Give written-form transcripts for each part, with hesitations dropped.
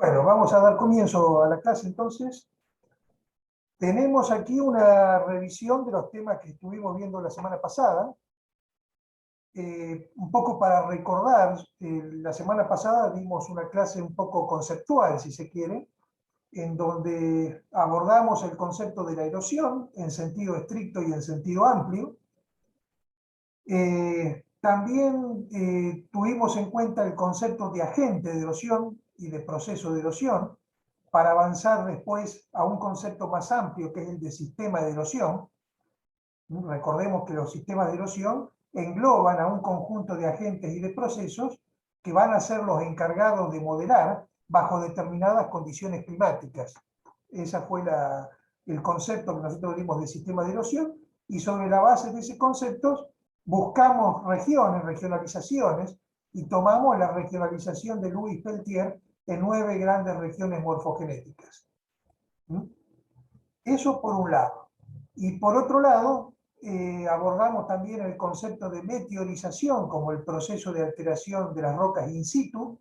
Bueno, vamos a dar comienzo a la clase entonces. Tenemos aquí una revisión de los temas que estuvimos viendo la semana pasada. Un poco para recordar, la semana pasada dimos una clase un poco conceptual, si se quiere, en donde abordamos el concepto de la erosión en sentido estricto y en sentido amplio. También tuvimos en cuenta el concepto de agente de erosión y de proceso de erosión, para avanzar después a un concepto más amplio, que es el de sistema de erosión. Recordemos que los sistemas de erosión engloban a un conjunto de agentes y de procesos que van a ser los encargados de modelar bajo determinadas condiciones climáticas. Ese fue el concepto que nosotros dimos de sistema de erosión, y sobre la base de ese concepto buscamos regiones, regionalizaciones, y tomamos la regionalización de Louis Peltier en 9 grandes regiones morfogenéticas. Eso por un lado. Y por otro lado, abordamos también el concepto de meteorización como el proceso de alteración de las rocas in situ.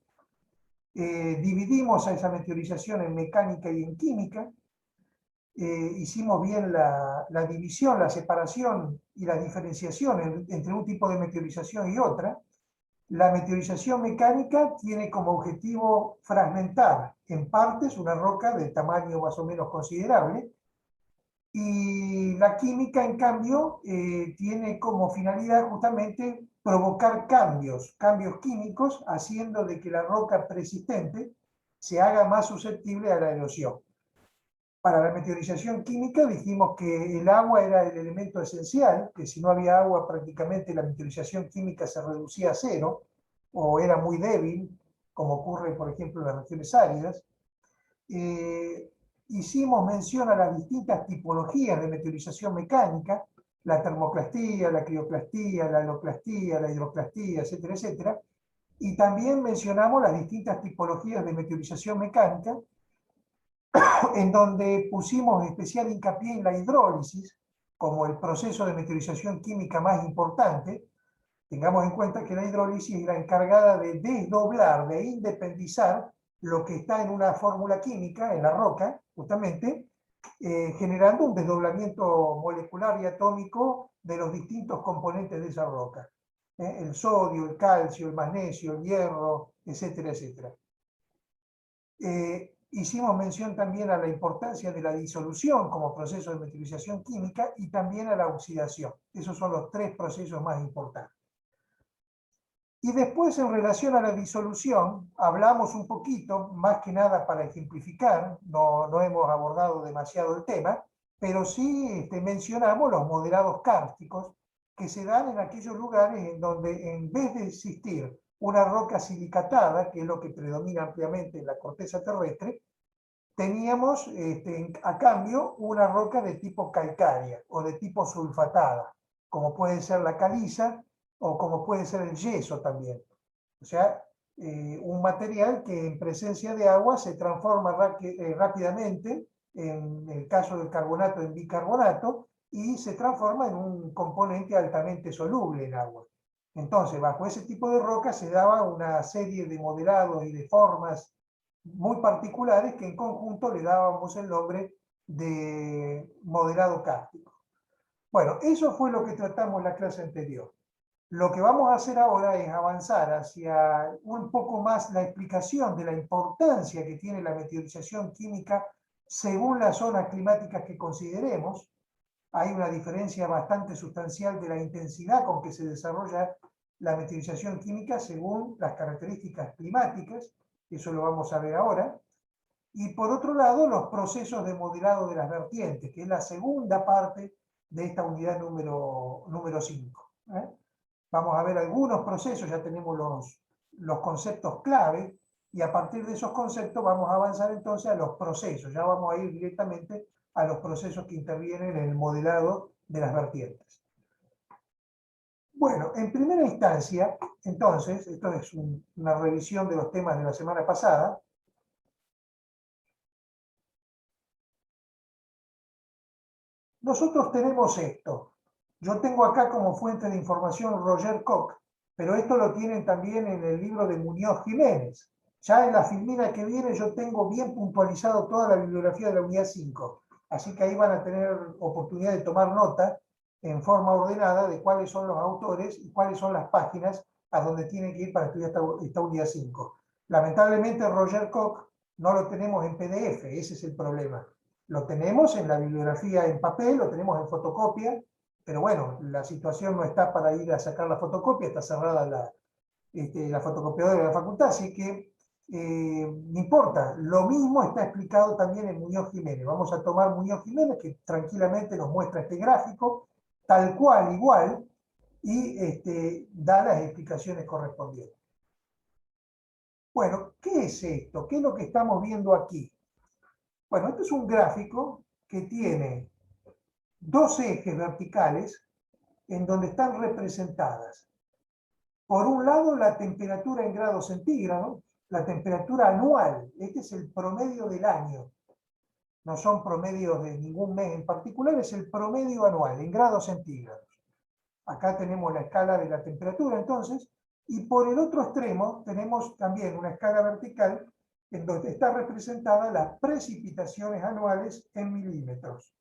Dividimos a esa meteorización en mecánica y en química. Hicimos bien la división, la separación y la diferenciación entre un tipo de meteorización y otra. La meteorización mecánica tiene como objetivo fragmentar en partes una roca de tamaño más o menos considerable, y la química, en cambio, tiene como finalidad justamente provocar cambios químicos, haciendo de que la roca persistente se haga más susceptible a la erosión. Para la meteorización química dijimos que el agua era el elemento esencial, que si no había agua prácticamente la meteorización química se reducía a cero, o era muy débil, como ocurre por ejemplo en las regiones áridas. Hicimos mención a las distintas tipologías de meteorización mecánica, la termoclastía, la crioclastía, la haloclastía, la hidroclastía, etcétera, etcétera. Y también mencionamos las distintas tipologías de meteorización mecánica, en donde pusimos especial hincapié en la hidrólisis como el proceso de meteorización química más importante. Tengamos en cuenta que la hidrólisis es la encargada de desdoblar, de independizar lo que está en una fórmula química, en la roca, justamente, generando un desdoblamiento molecular y atómico de los distintos componentes de esa roca. El sodio, el calcio, el magnesio, el hierro, etcétera, etcétera. Hicimos mención también a la importancia de la disolución como proceso de meteorización química y también a la oxidación. Esos son los 3 procesos más importantes. Y después, en relación a la disolución, hablamos un poquito, más que nada para ejemplificar, no hemos abordado demasiado el tema, pero sí mencionamos los modelados kársticos que se dan en aquellos lugares en donde, en vez de existir una roca silicatada, que es lo que predomina ampliamente en la corteza terrestre, teníamos a cambio una roca de tipo calcárea o de tipo sulfatada, como puede ser la caliza o como puede ser el yeso también. O sea, un material que en presencia de agua se transforma rápidamente, en el caso del carbonato en bicarbonato, y se transforma en un componente altamente soluble en agua. Entonces, bajo ese tipo de roca se daba una serie de modelados y de formas muy particulares que en conjunto le dábamos el nombre de modelado kárstico. Bueno, eso fue lo que tratamos en la clase anterior. Lo que vamos a hacer ahora es avanzar hacia un poco más la explicación de la importancia que tiene la meteorización química según las zonas climáticas que consideremos. Hay una diferencia bastante sustancial de la intensidad con que se desarrolla la meteorización química según las características climáticas, eso lo vamos a ver ahora. Y por otro lado, los procesos de modelado de las vertientes, que es la segunda parte de esta unidad número 5. Vamos a ver algunos procesos, ya tenemos los conceptos clave, y a partir de esos conceptos vamos a avanzar entonces a los procesos. Ya vamos a ir directamente a los procesos que intervienen en el modelado de las vertientes. Bueno, en primera instancia, entonces, esto es una revisión de los temas de la semana pasada. Nosotros tenemos esto. Yo tengo acá como fuente de información Roger Koch, pero esto lo tienen también en el libro de Muñoz Jiménez. Ya en la filmina que viene yo tengo bien puntualizado toda la bibliografía de la unidad 5. Así que ahí van a tener oportunidad de tomar nota en forma ordenada de cuáles son los autores y cuáles son las páginas a donde tienen que ir para estudiar esta unidad 5. Lamentablemente Roger Koch no lo tenemos en PDF, ese es el problema. Lo tenemos en la bibliografía en papel, lo tenemos en fotocopia, pero bueno, la situación no está para ir a sacar la fotocopia, está cerrada la fotocopiadora de la facultad, así que no importa. Lo mismo está explicado también en Muñoz Jiménez. Vamos a tomar Muñoz Jiménez, que tranquilamente nos muestra este gráfico, tal cual, igual, y da las explicaciones correspondientes. Bueno, ¿qué es esto? ¿Qué es lo que estamos viendo aquí? Bueno, este es un gráfico que tiene dos ejes verticales en donde están representadas, por un lado, la temperatura en grados centígrados, la temperatura anual. Este es el promedio del año. No son promedios de ningún mes en particular, es el promedio anual en grados centígrados. Acá tenemos la escala de la temperatura, entonces, y por el otro extremo tenemos también una escala vertical en donde está representada las precipitaciones anuales en milímetros.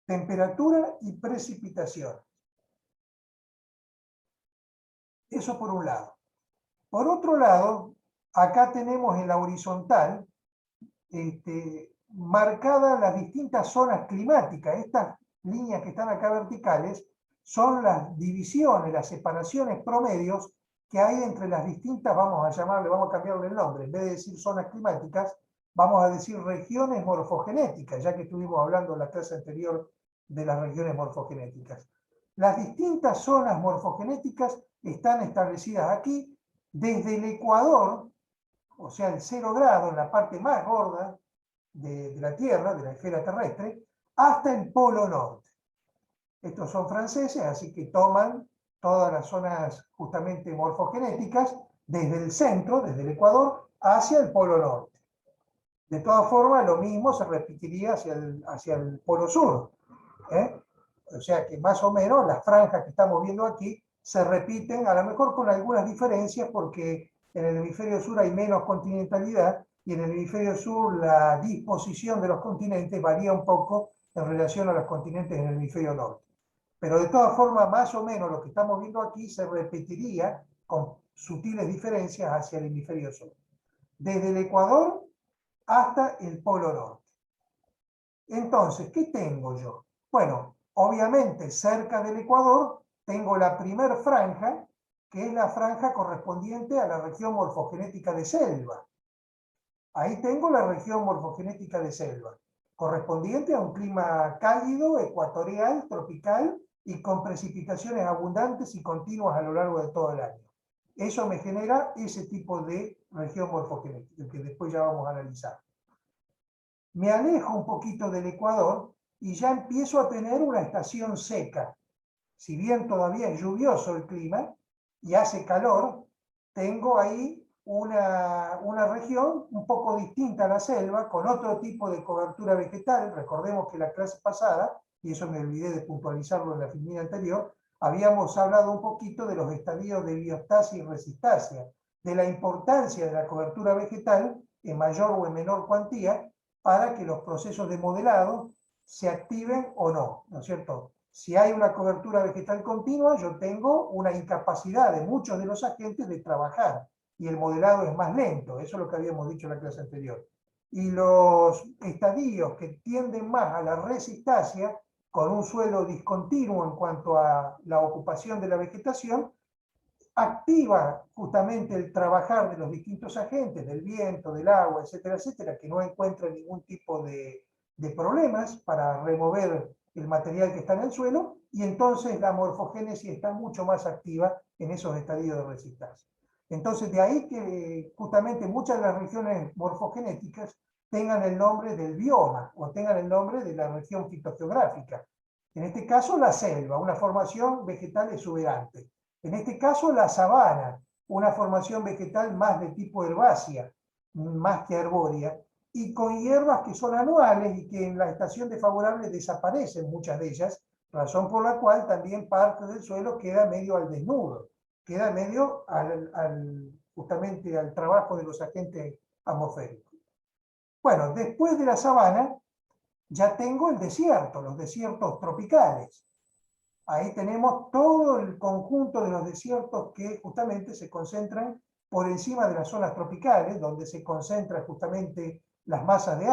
Temperatura y precipitación. Eso por un lado. Por otro lado, acá tenemos en la horizontal marcadas las distintas zonas climáticas. Estas líneas que están acá verticales son las divisiones, las separaciones promedios que hay entre las distintas, vamos a cambiarle el nombre, en vez de decir zonas climáticas, vamos a decir regiones morfogenéticas, ya que estuvimos hablando en la clase anterior de las regiones morfogenéticas. Las distintas zonas morfogenéticas están establecidas aquí, desde el Ecuador, o sea, el 0 grado, en la parte más gorda de la Tierra, de la esfera terrestre, hasta el Polo Norte. Estos son franceses, así que toman todas las zonas justamente morfogenéticas desde el centro, desde el Ecuador, hacia el Polo Norte. De todas formas, lo mismo se repetiría hacia el Polo Sur. O sea que más o menos las franjas que estamos viendo aquí se repiten, a lo mejor con algunas diferencias, porque en el hemisferio sur hay menos continentalidad y en el hemisferio sur la disposición de los continentes varía un poco en relación a los continentes en el hemisferio norte. Pero de todas formas, más o menos lo que estamos viendo aquí se repetiría con sutiles diferencias hacia el hemisferio sur. Desde el Ecuador hasta el Polo Norte. Entonces, ¿qué tengo yo? Bueno, obviamente cerca del Ecuador tengo la primer franja, que es la franja correspondiente a la región morfogenética de selva. Ahí tengo la región morfogenética de selva, correspondiente a un clima cálido, ecuatorial, tropical y con precipitaciones abundantes y continuas a lo largo de todo el año. Eso me genera ese tipo de región morfogenética, que después ya vamos a analizar. Me alejo un poquito del Ecuador y ya empiezo a tener una estación seca. Si bien todavía es lluvioso el clima y hace calor, tengo ahí una región un poco distinta a la selva, con otro tipo de cobertura vegetal. Recordemos que la clase pasada, y eso me olvidé de puntualizarlo en la filmina anterior, habíamos hablado un poquito de los estadios de biostasia y resistasia, de la importancia de la cobertura vegetal en mayor o en menor cuantía para que los procesos de modelado se activen o no, ¿no es cierto? Si hay una cobertura vegetal continua, yo tengo una incapacidad de muchos de los agentes de trabajar y el modelado es más lento. Eso es lo que habíamos dicho en la clase anterior. Y los estadios que tienden más a la resistasia, con un suelo discontinuo en cuanto a la ocupación de la vegetación, activa justamente el trabajar de los distintos agentes, del viento, del agua, etcétera, etcétera, que no encuentran ningún tipo de problemas para remover el material que está en el suelo, y entonces la morfogénesis está mucho más activa en esos estadios de resistencia. Entonces, de ahí que justamente muchas de las regiones morfogenéticas tengan el nombre del bioma o tengan el nombre de la región fitogeográfica. En este caso, la selva, una formación vegetal exuberante. En este caso, la sabana, una formación vegetal más de tipo herbácea, más que arbórea, y con hierbas que son anuales y que en la estación desfavorable desaparecen muchas de ellas, razón por la cual también parte del suelo queda medio al desnudo, queda medio justamente al trabajo de los agentes atmosféricos. Bueno, después de la sabana, ya tengo el desierto, los desiertos tropicales. Ahí tenemos todo el conjunto de los desiertos que justamente se concentran por encima de las zonas tropicales, donde se concentran justamente las masas de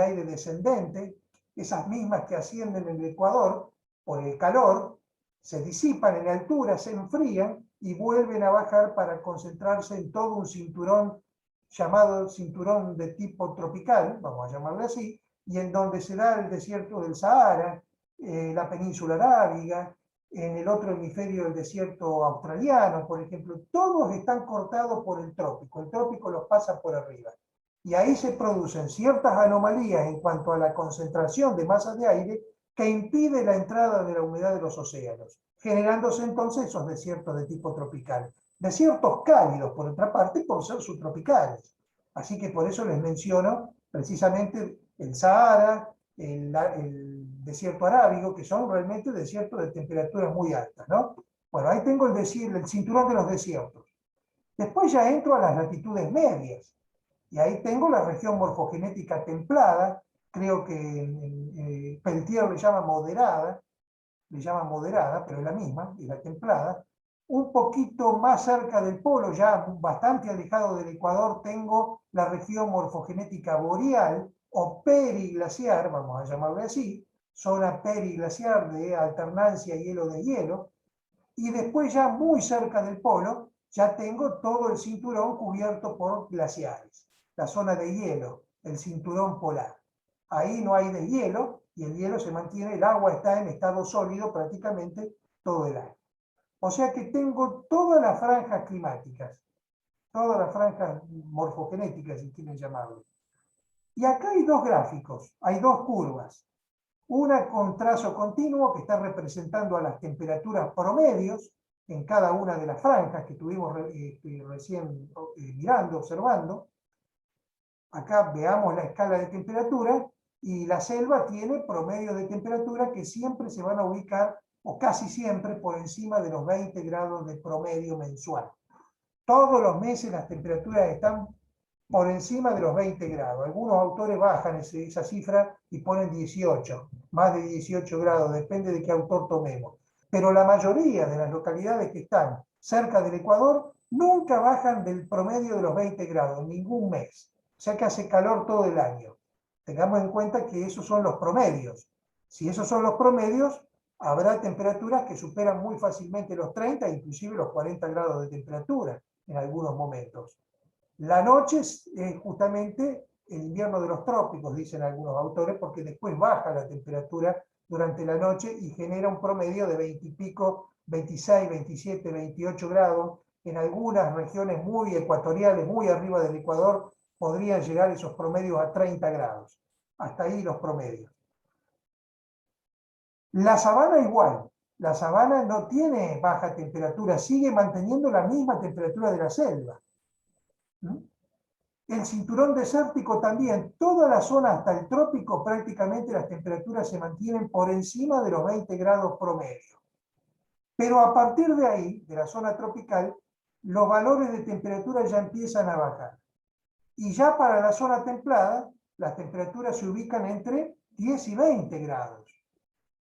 aire descendente, esas mismas que ascienden en el Ecuador por el calor, se disipan en altura, se enfrían y vuelven a bajar para concentrarse en todo un cinturón llamado cinturón de tipo tropical, vamos a llamarlo así, y en donde se da el desierto del Sahara, la península arábiga, en el otro hemisferio el desierto australiano, por ejemplo, todos están cortados por el trópico los pasa por arriba. Y ahí se producen ciertas anomalías en cuanto a la concentración de masas de aire que impide la entrada de la humedad de los océanos, generándose entonces esos desiertos de tipo tropical. Desiertos cálidos, por otra parte, por ser subtropicales. Así que por eso les menciono precisamente el Sahara, el desierto arábigo, que son realmente desiertos de temperaturas muy altas, ¿no? Bueno, ahí tengo el cinturón de los desiertos. Después ya entro a las latitudes medias, y ahí tengo la región morfogenética templada, creo que Peltier le llama moderada, pero es la misma, es la templada. Un poquito más cerca del polo, ya bastante alejado del Ecuador, tengo la región morfogenética boreal o periglaciar, vamos a llamarle así, zona periglaciar de alternancia hielo de hielo. Y después ya muy cerca del polo, ya tengo todo el cinturón cubierto por glaciares, la zona de hielo, el cinturón polar. Ahí no hay deshielo y el hielo se mantiene, el agua está en estado sólido prácticamente todo el año. O sea que tengo todas las franjas climáticas, todas las franjas morfogenéticas, si quieren llamarlo. Y acá hay dos gráficos, hay dos curvas. Una con trazo continuo que está representando a las temperaturas promedios en cada una de las franjas que estuvimos recién mirando, observando. Acá veamos la escala de temperatura y la selva tiene promedio de temperatura que siempre se van a ubicar, o casi siempre, por encima de los 20 grados de promedio mensual. Todos los meses las temperaturas están por encima de los 20 grados. Algunos autores bajan esa cifra y ponen 18, más de 18 grados, depende de qué autor tomemos. Pero la mayoría de las localidades que están cerca del Ecuador nunca bajan del promedio de los 20 grados, en ningún mes. O sea que hace calor todo el año. Tengamos en cuenta que esos son los promedios. Si esos son los promedios, habrá temperaturas que superan muy fácilmente los 30, inclusive los 40 grados de temperatura en algunos momentos. La noche es justamente el invierno de los trópicos, dicen algunos autores, porque después baja la temperatura durante la noche y genera un promedio de 20 y pico, 26, 27, 28 grados. En algunas regiones muy ecuatoriales, muy arriba del Ecuador, podrían llegar esos promedios a 30 grados. Hasta ahí los promedios. La sabana igual. La sabana no tiene baja temperatura, sigue manteniendo la misma temperatura de la selva. El cinturón desértico también, toda la zona hasta el trópico prácticamente las temperaturas se mantienen por encima de los 20 grados promedio. Pero a partir de ahí, de la zona tropical, los valores de temperatura ya empiezan a bajar. Y ya para la zona templada, las temperaturas se ubican entre 10 y 20 grados,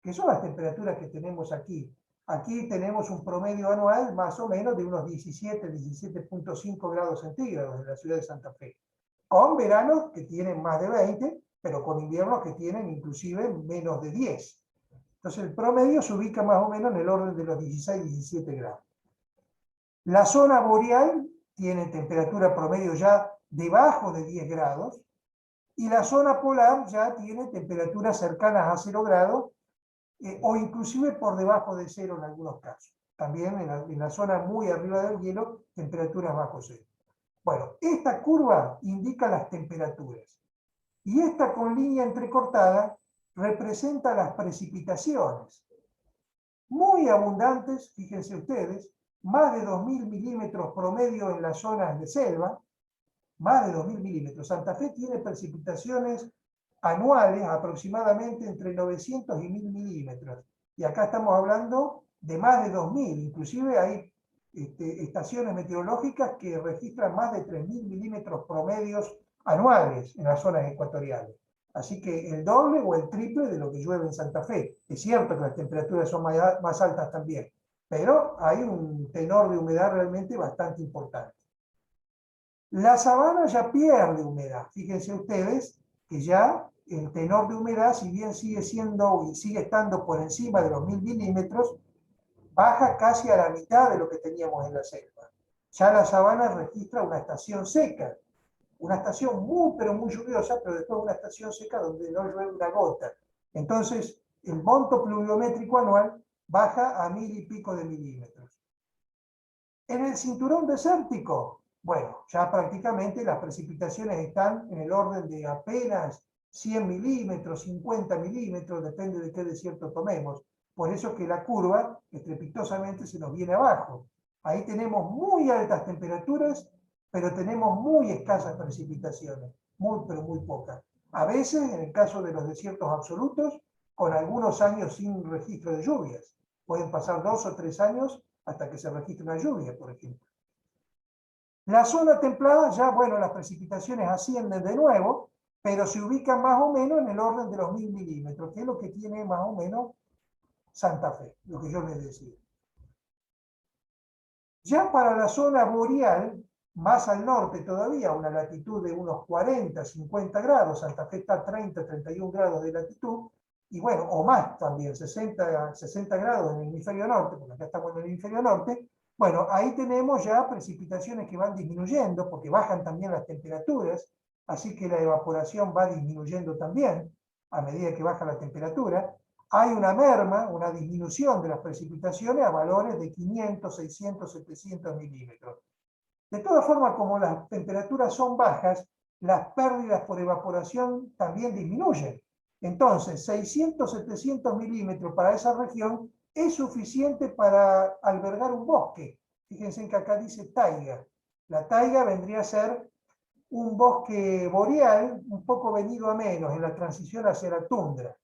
que son las temperaturas que tenemos aquí. Aquí tenemos un promedio anual más o menos de unos 17, 17.5 grados centígrados en la ciudad de Santa Fe, con veranos que tienen más de 20, pero con inviernos que tienen inclusive menos de 10. Entonces el promedio se ubica más o menos en el orden de los 16, 17 grados. La zona boreal tiene temperatura promedio ya debajo de 10 grados, y la zona polar ya tiene temperaturas cercanas a 0 grados, o inclusive por debajo de 0 en algunos casos. También en la zona muy arriba del hielo, temperaturas bajo 0. Bueno, esta curva indica las temperaturas. Y esta con línea entrecortada representa las precipitaciones. Muy abundantes, fíjense ustedes, más de 2.000 milímetros promedio en las zonas de selva, más de 2.000 milímetros. Santa Fe tiene precipitaciones anuales aproximadamente entre 900 y 1.000 milímetros. Y acá estamos hablando de más de 2.000, inclusive hay estaciones meteorológicas que registran más de 3.000 milímetros promedios anuales en las zonas ecuatoriales. Así que el doble o el triple de lo que llueve en Santa Fe. Es cierto que las temperaturas son más altas también, pero hay un tenor de humedad realmente bastante importante. La sabana ya pierde humedad. Fíjense ustedes que ya el tenor de humedad, si bien sigue siendo y sigue estando por encima de los 1.000 milímetros, baja casi a la mitad de lo que teníamos en la selva. Ya la sabana registra una estación seca, una estación muy, pero muy lluviosa, pero después una estación seca donde no llueve una gota. Entonces, el monto pluviométrico anual baja a 1.000 y pico de milímetros. En el cinturón desértico, bueno, ya prácticamente las precipitaciones están en el orden de apenas 100 milímetros, 50 milímetros, depende de qué desierto tomemos. Por eso es que la curva estrepitosamente se nos viene abajo. Ahí tenemos muy altas temperaturas, pero tenemos muy escasas precipitaciones, muy, pero muy pocas. A veces, en el caso de los desiertos absolutos, con algunos años sin registro de lluvias. Pueden pasar 2 o 3 años hasta que se registre una lluvia, por ejemplo. La zona templada ya, bueno, las precipitaciones ascienden de nuevo, pero se ubican más o menos en el orden de los 1.000 milímetros, que es lo que tiene más o menos Santa Fe, lo que yo les decía. Ya para la zona boreal, más al norte todavía, a una latitud de unos 40, 50 grados, Santa Fe está a 30, 31 grados de latitud, y bueno, o más también, 60 grados en el hemisferio norte, porque acá estamos en el hemisferio norte. Bueno, ahí tenemos ya precipitaciones que van disminuyendo, porque bajan también las temperaturas, así que la evaporación va disminuyendo también a medida que baja la temperatura. Hay una merma, una disminución de las precipitaciones a valores de 500, 600, 700 milímetros. De todas formas, como las temperaturas son bajas, las pérdidas por evaporación también disminuyen. Entonces, 600, 700 milímetros para esa región es suficiente para albergar un bosque. Fíjense que acá dice taiga. La taiga vendría a ser un bosque boreal un poco venido a menos en la transición hacia la tundra.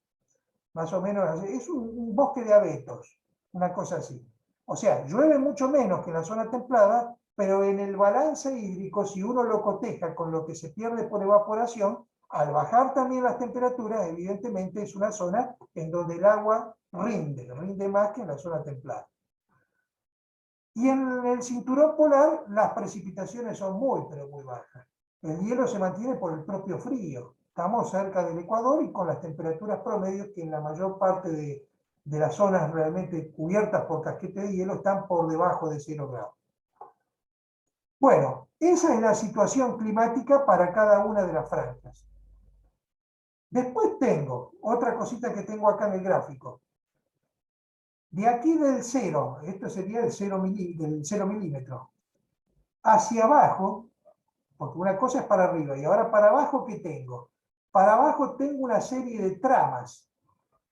Más o menos, es un bosque de abetos, una cosa así. O sea, llueve mucho menos que en la zona templada, pero en el balance hídrico, si uno lo coteja con lo que se pierde por evaporación, al bajar también las temperaturas, evidentemente es una zona en donde el agua rinde más que en la zona templada. Y en el cinturón polar, las precipitaciones son muy, pero muy bajas. El hielo se mantiene por el propio frío. Estamos cerca del Ecuador y con las temperaturas promedios que en la mayor parte de las zonas realmente cubiertas por casquete de hielo están por debajo de 0 grados. Bueno, esa es la situación climática para cada una de las franjas. Después tengo otra cosita que tengo acá en el gráfico. De aquí del 0, esto sería del 0 milímetro, hacia abajo, porque una cosa es para arriba, y ahora para abajo, ¿qué tengo? Para abajo tengo una serie de tramas.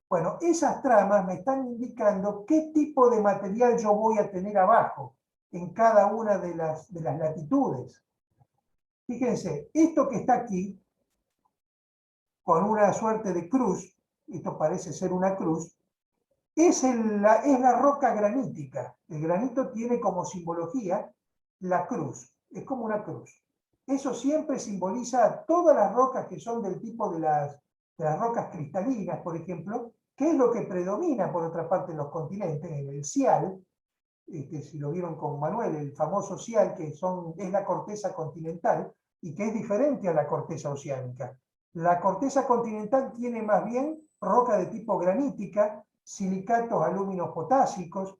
Bueno, esas tramas me están indicando qué tipo de material yo voy a tener abajo, en cada una de las latitudes. Fíjense, esto que está aquí, con una suerte de cruz, esto parece ser una cruz, es la roca granítica. El granito tiene como simbología la cruz, es como una cruz. Eso siempre simboliza a todas las rocas que son del tipo de las rocas cristalinas, por ejemplo, que es lo que predomina, por otra parte, en los continentes, en el sial, si lo vieron con Manuel, el famoso sial, que es la corteza continental, y que es diferente a la corteza oceánica. La corteza continental tiene más bien roca de tipo granítica, silicatos alúminos potásicos,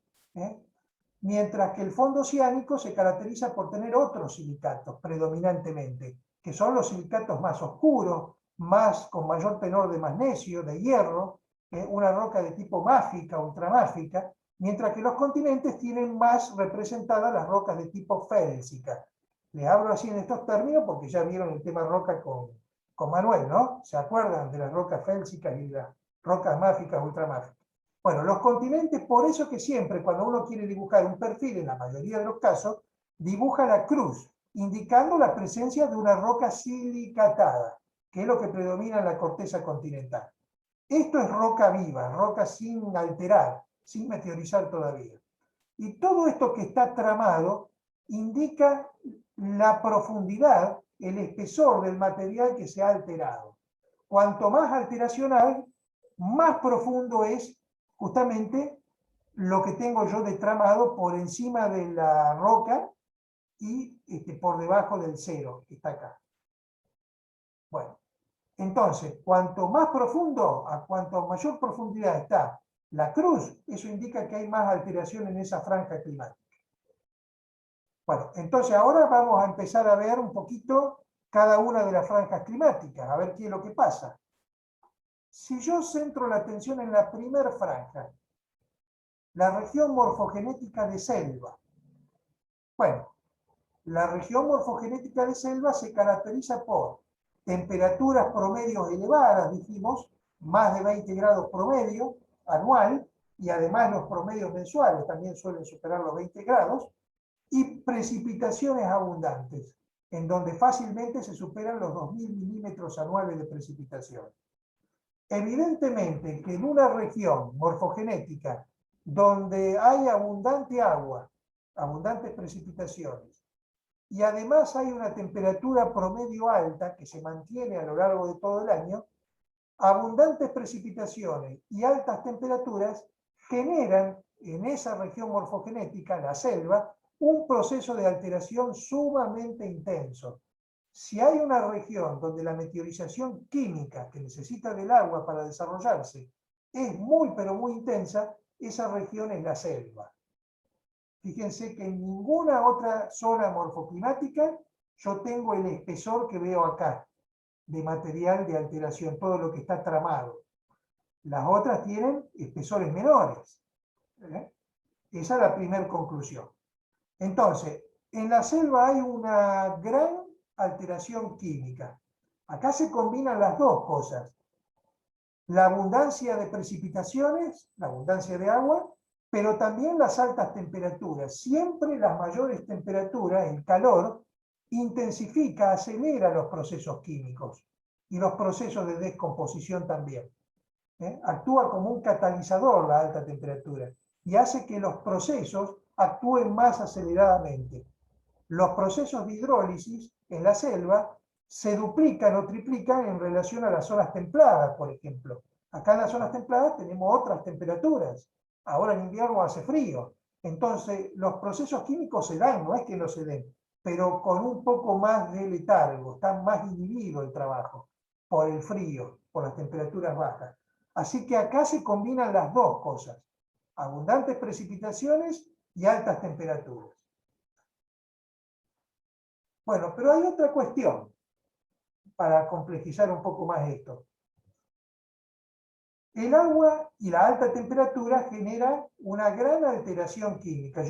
mientras que el fondo oceánico se caracteriza por tener otros silicatos predominantemente, que son los silicatos más oscuros, con mayor tenor de magnesio, de hierro, una roca de tipo máfica, ultramáfica, mientras que los continentes tienen más representadas las rocas de tipo félsica. Les hablo así en estos términos porque ya vieron el tema roca con Manuel, ¿no? ¿Se acuerdan de las rocas félsicas y las rocas máficas, ultramáficas? Bueno, los continentes, por eso que siempre cuando uno quiere dibujar un perfil, en la mayoría de los casos, dibuja la cruz, indicando la presencia de una roca silicatada, que es lo que predomina en la corteza continental. Esto es roca viva, roca sin alterar, sin meteorizar todavía. Y todo esto que está tramado indica la profundidad, el espesor del material que se ha alterado. Cuanto más alteración hay, más profundo es justamente lo que tengo yo de tramado por encima de la roca y por debajo del cero, que está acá. Bueno, entonces, cuanto más profundo, a cuanto mayor profundidad está la cruz, eso indica que hay más alteración en esa franja climática. Bueno, entonces ahora vamos a empezar a ver un poquito cada una de las franjas climáticas, a ver qué es lo que pasa. Si yo centro la atención en la primera franja, la región morfogenética de selva. Bueno, la región morfogenética de selva se caracteriza por temperaturas promedios elevadas, dijimos, más de 20 grados promedio anual, y además los promedios mensuales también suelen superar los 20 grados, y precipitaciones abundantes, en donde fácilmente se superan los 2.000 milímetros anuales de precipitación. Evidentemente que en una región morfogenética donde hay abundante agua, abundantes precipitaciones, y además hay una temperatura promedio alta que se mantiene a lo largo de todo el año, abundantes precipitaciones y altas temperaturas generan en esa región morfogenética, la selva, un proceso de alteración sumamente intenso. Si hay una región donde la meteorización química que necesita del agua para desarrollarse es muy pero muy intensa, esa región es la selva. Fíjense que en ninguna otra zona morfoclimática yo tengo el espesor que veo acá, de material de alteración, todo lo que está tramado. Las otras tienen espesores menores. Esa es la primera conclusión. Entonces, en la selva hay una gran alteración química. Acá se combinan las dos cosas. La abundancia de precipitaciones, la abundancia de agua, pero también las altas temperaturas. Siempre las mayores temperaturas, el calor, intensifica, acelera los procesos químicos y los procesos de descomposición también. Actúa como un catalizador la alta temperatura y hace que los procesos actúen más aceleradamente. Los procesos de hidrólisis en la selva se duplican o triplican en relación a las zonas templadas, por ejemplo. Acá en las zonas templadas tenemos otras temperaturas. Ahora en invierno hace frío. Entonces, los procesos químicos se dan, no es que no se den, pero con un poco más de letargo, está más inhibido el trabajo por el frío, por las temperaturas bajas. Así que acá se combinan las dos cosas, abundantes precipitaciones y altas temperaturas. Bueno, pero hay otra cuestión para complejizar un poco más esto. El agua y la alta temperatura generan una gran alteración química.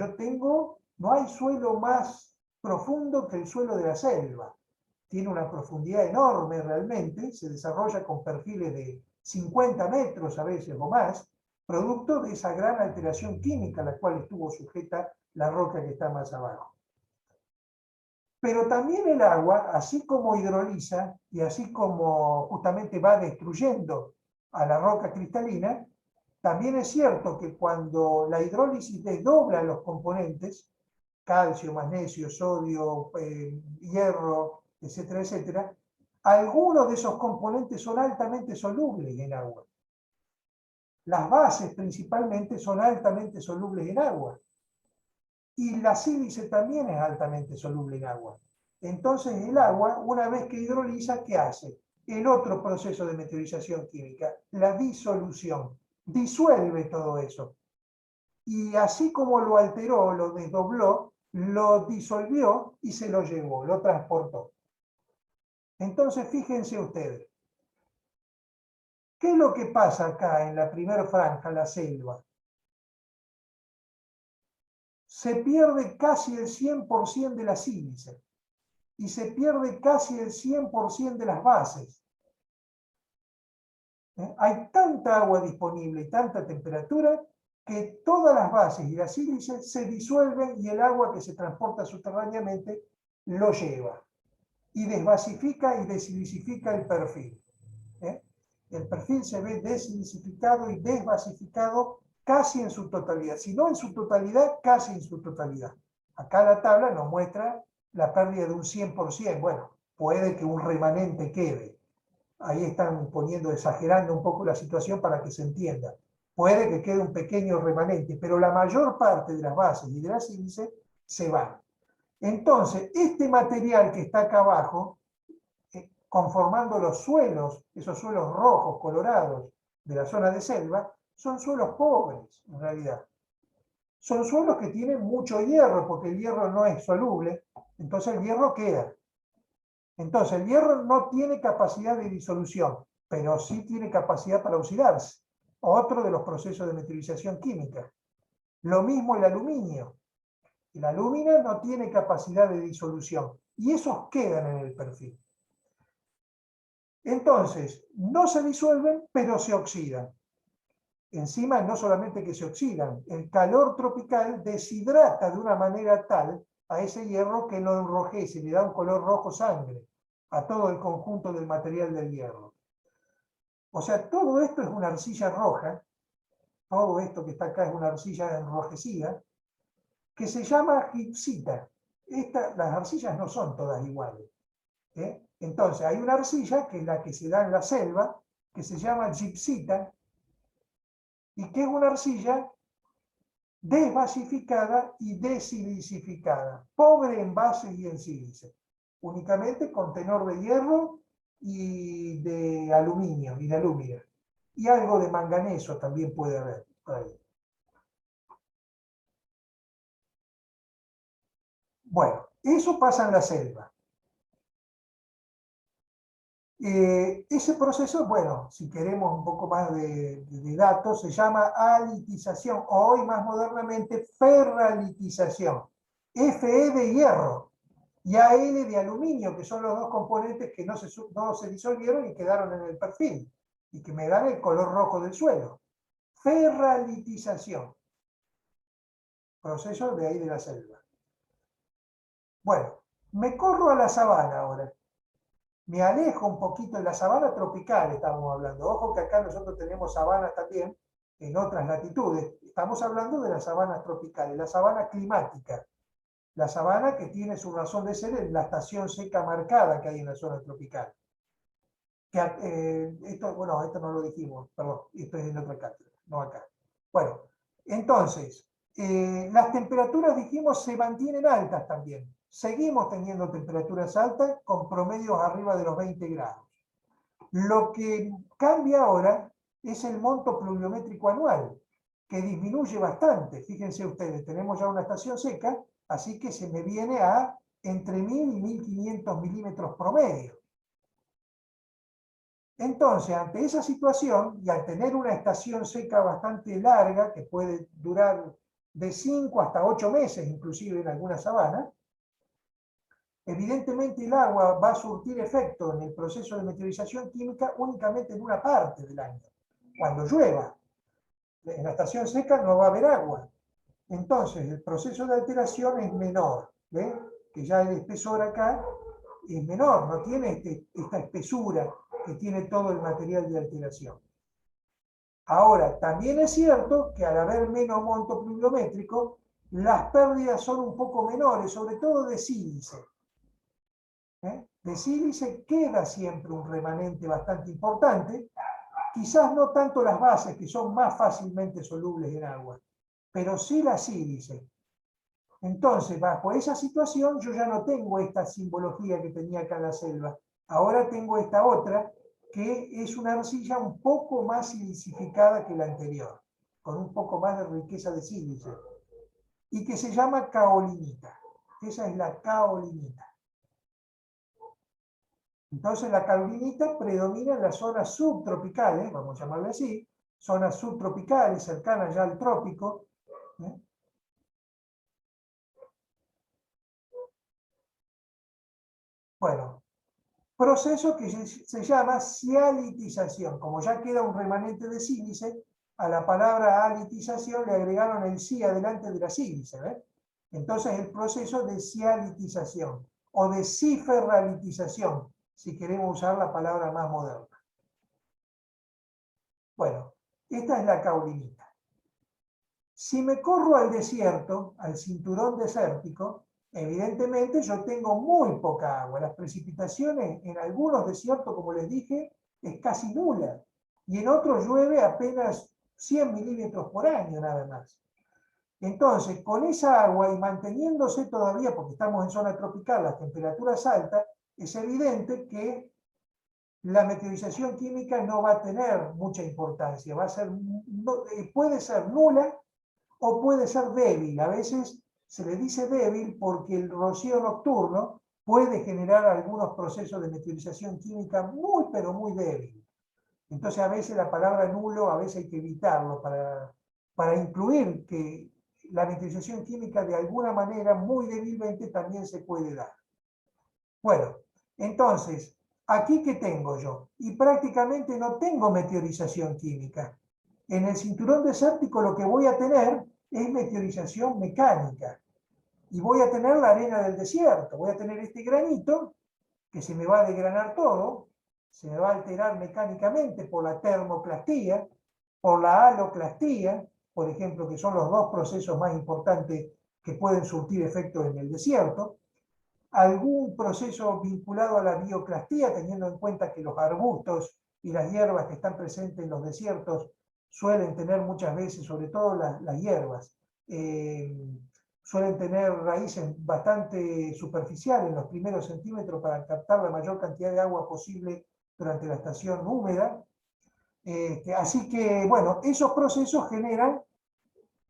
No hay suelo más profundo que el suelo de la selva. Tiene una profundidad enorme realmente, se desarrolla con perfiles de 50 metros a veces o más, producto de esa gran alteración química a la cual estuvo sujeta la roca que está más abajo. Pero también el agua, así como hidroliza y así como justamente va destruyendo a la roca cristalina, también es cierto que cuando la hidrólisis desdobla los componentes, calcio, magnesio, sodio, hierro, etcétera, etcétera, algunos de esos componentes son altamente solubles en agua. Las bases principalmente son altamente solubles en agua. Y la sílice también es altamente soluble en agua. Entonces el agua, una vez que hidroliza, ¿qué hace? El otro proceso de meteorización química, la disolución. Disuelve todo eso. Y así como lo alteró, lo desdobló, lo disolvió y se lo llevó, lo transportó. Entonces fíjense ustedes, ¿qué es lo que pasa acá en la primera franja, la selva? Se pierde casi el 100% de la sílice y se pierde casi el 100% de las bases. Hay tanta agua disponible y tanta temperatura que todas las bases y la sílice se disuelven y el agua que se transporta subterráneamente lo lleva y desbasifica y desilicifica el perfil. El perfil se ve desilicificado y desbasificado casi en su totalidad. Si no en su totalidad, casi en su totalidad. Acá la tabla nos muestra la pérdida de un 100%. Bueno, puede que un remanente quede. Ahí están poniendo, exagerando un poco la situación para que se entienda. Puede que quede un pequeño remanente, pero la mayor parte de las bases y de la sílice se van. Entonces, este material que está acá abajo, conformando los suelos, esos suelos rojos, colorados de la zona de selva, son suelos pobres, en realidad. Son suelos que tienen mucho hierro, porque el hierro no es soluble, entonces el hierro queda. Entonces, el hierro no tiene capacidad de disolución, pero sí tiene capacidad para oxidarse. Otro de los procesos de meteorización química. Lo mismo el aluminio. El aluminio no tiene capacidad de disolución, y esos quedan en el perfil. Entonces, no se disuelven, pero se oxidan. Encima, no solamente que se oxidan, el calor tropical deshidrata de una manera tal a ese hierro que lo enrojece, le da un color rojo sangre a todo el conjunto del material del hierro. O sea, todo esto es una arcilla roja, todo esto que está acá es una arcilla enrojecida, que se llama gipsita. Las arcillas no son todas iguales. Entonces, hay una arcilla, que es la que se da en la selva, que se llama gipsita, y que es una arcilla desbasificada y desilicificada, pobre en base y en sílice, únicamente con tenor de hierro y de aluminio, y de alúmina, y algo de manganeso también puede haber por ahí. Bueno, eso pasa en la selva. Ese proceso, bueno, si queremos un poco más de datos, se llama alitización, o hoy más modernamente ferralitización. Fe de hierro y Al de aluminio, que son los dos componentes que no se disolvieron y quedaron en el perfil, y que me dan el color rojo del suelo. Ferralitización. Proceso de ahí de la selva. Bueno, me corro a la sabana ahora. Me alejo un poquito de la sabana tropical, estamos hablando. Ojo que acá nosotros tenemos sabanas también en otras latitudes. Estamos hablando de las sabanas tropicales, la sabana climática. La sabana que tiene su razón de ser en la estación seca marcada que hay en la zona tropical. Bueno, esto no lo dijimos, perdón, esto es en otra cátedra, no acá. Bueno, entonces, las temperaturas, dijimos, se mantienen altas también. Seguimos teniendo temperaturas altas con promedios arriba de los 20 grados. Lo que cambia ahora es el monto pluviométrico anual, que disminuye bastante. Fíjense ustedes, tenemos ya una estación seca, así que se me viene a entre 1000 y 1500 milímetros promedio. Entonces, ante esa situación, y al tener una estación seca bastante larga, que puede durar de 5 hasta 8 meses, inclusive en algunas sabanas, evidentemente el agua va a surtir efecto en el proceso de meteorización química únicamente en una parte del año, cuando llueva. En la estación seca no va a haber agua. Entonces, el proceso de alteración es menor. ¿Ven? Que ya el espesor acá es menor, no tiene esta espesura que tiene todo el material de alteración. Ahora, también es cierto que al haber menos monto pluviométrico, las pérdidas son un poco menores, sobre todo de sílice. De sílice queda siempre un remanente bastante importante, quizás no tanto las bases, que son más fácilmente solubles en agua, pero sí la sílice. Entonces, bajo esa situación, yo ya no tengo esta simbología que tenía acá en la selva. Ahora tengo esta otra, que es una arcilla un poco más silicificada que la anterior, con un poco más de riqueza de sílice, y que se llama caolinita. Esa es la caolinita. Entonces, la caolinita predomina en las zonas subtropicales, vamos a llamarle así, zonas subtropicales, cercanas ya al trópico, Bueno, proceso que se llama cialitización. Como ya queda un remanente de sílice, a la palabra alitización le agregaron el sí adelante de la sílice. Entonces el proceso de cialitización o de ciferralitización, si queremos usar la palabra más moderna. Bueno, esta es la caulinita. Si me corro al desierto, al cinturón desértico, evidentemente yo tengo muy poca agua. Las precipitaciones en algunos desiertos, como les dije, es casi nula. Y en otros llueve apenas 100 milímetros por año nada más. Entonces, con esa agua y manteniéndose todavía, porque estamos en zona tropical, las temperaturas altas, es evidente que la meteorización química no va a tener mucha importancia. Va a ser, puede ser nula o puede ser débil. A veces se le dice débil porque el rocío nocturno puede generar algunos procesos de meteorización química muy, pero muy débil. Entonces a veces la palabra nulo, a veces hay que evitarlo para incluir que la meteorización química de alguna manera muy débilmente también se puede dar. Bueno, entonces, ¿aquí qué tengo yo? Y prácticamente no tengo meteorización química. En el cinturón desértico lo que voy a tener es meteorización mecánica. Y voy a tener la arena del desierto. Voy a tener este granito que se me va a desgranar todo, se me va a alterar mecánicamente por la termoclastía, por la haloclastía, por ejemplo, que son los dos procesos más importantes que pueden surtir efecto en el desierto. Algún proceso vinculado a la bioclastía, teniendo en cuenta que los arbustos y las hierbas que están presentes en los desiertos suelen tener muchas veces, sobre todo las hierbas, suelen tener raíces bastante superficiales en los primeros centímetros para captar la mayor cantidad de agua posible durante la estación húmeda. Así que, bueno, esos procesos generan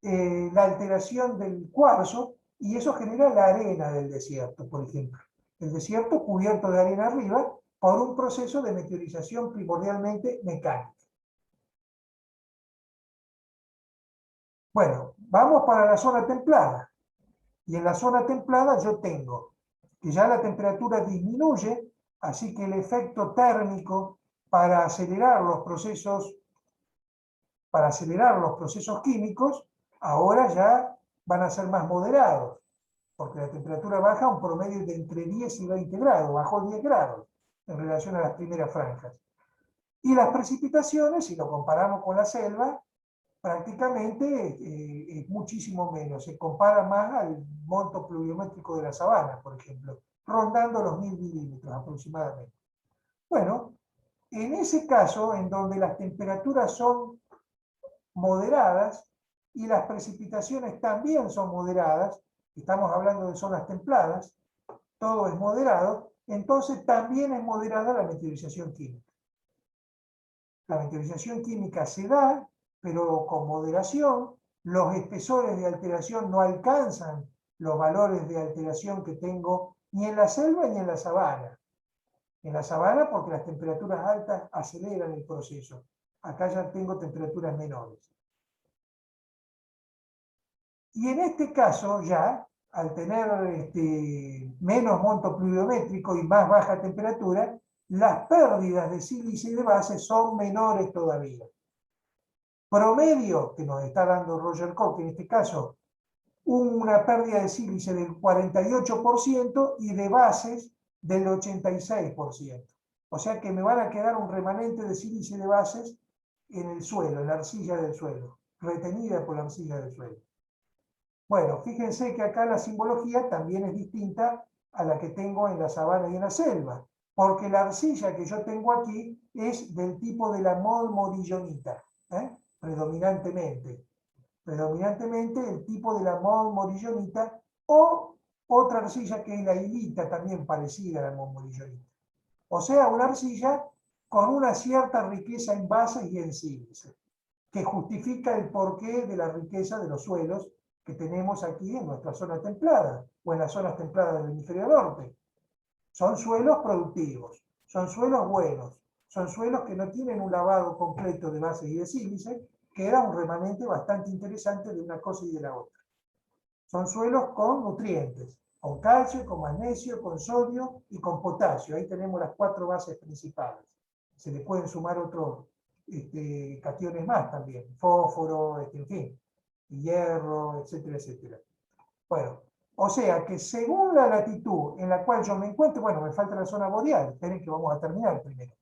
la alteración del cuarzo y eso genera la arena del desierto, por ejemplo. El desierto cubierto de arena arriba por un proceso de meteorización primordialmente mecánica. Bueno, vamos para la zona templada. Y en la zona templada yo tengo que ya la temperatura disminuye, así que el efecto térmico para acelerar los procesos químicos ahora ya van a ser más moderados, porque la temperatura baja un promedio de entre 10 y 20 grados, bajó 10 grados en relación a las primeras franjas. Y las precipitaciones, si lo comparamos con la selva, prácticamente es muchísimo menos. Se compara más al monto pluviométrico de la sabana, por ejemplo, rondando los 1000 milímetros aproximadamente. Bueno, en ese caso, en donde las temperaturas son moderadas y las precipitaciones también son moderadas, estamos hablando de zonas templadas, todo es moderado, entonces también es moderada la meteorización química. La meteorización química se da, pero con moderación. Los espesores de alteración no alcanzan los valores de alteración que tengo ni en la selva ni en la sabana. En la sabana porque las temperaturas altas aceleran el proceso. Acá ya tengo temperaturas menores. Y en este caso ya, al tener menos monto pluviométrico y más baja temperatura, las pérdidas de sílice y de base son menores todavía. Promedio, que nos está dando Roger Koch en este caso, una pérdida de sílice del 48% y de bases del 86%. O sea que me van a quedar un remanente de sílice de bases en el suelo, en la arcilla del suelo, retenida por la arcilla del suelo. Bueno, fíjense que acá la simbología también es distinta a la que tengo en la sabana y en la selva, porque la arcilla que yo tengo aquí es del tipo de la molmorillonita, predominantemente. Predominantemente el tipo de la molmorillonita o otra arcilla que es la hilita, también parecida a la molmorillonita. O sea, una arcilla con una cierta riqueza en bases y en sílice, que justifica el porqué de la riqueza de los suelos que tenemos aquí en nuestra zona templada o en las zonas templadas del hemisferio norte. Son suelos productivos, son suelos buenos, son suelos que no tienen un lavado completo de bases y de sílice, que era un remanente bastante interesante de una cosa y de la otra. Son suelos con nutrientes, con calcio, con magnesio, con sodio y con potasio. Ahí tenemos las 4 bases principales. Se le pueden sumar otros cationes más también, fósforo, en fin, hierro, etcétera, etcétera. Bueno, o sea que según la latitud en la cual yo me encuentro, bueno, me falta la zona boreal, esperen que vamos a terminar primero.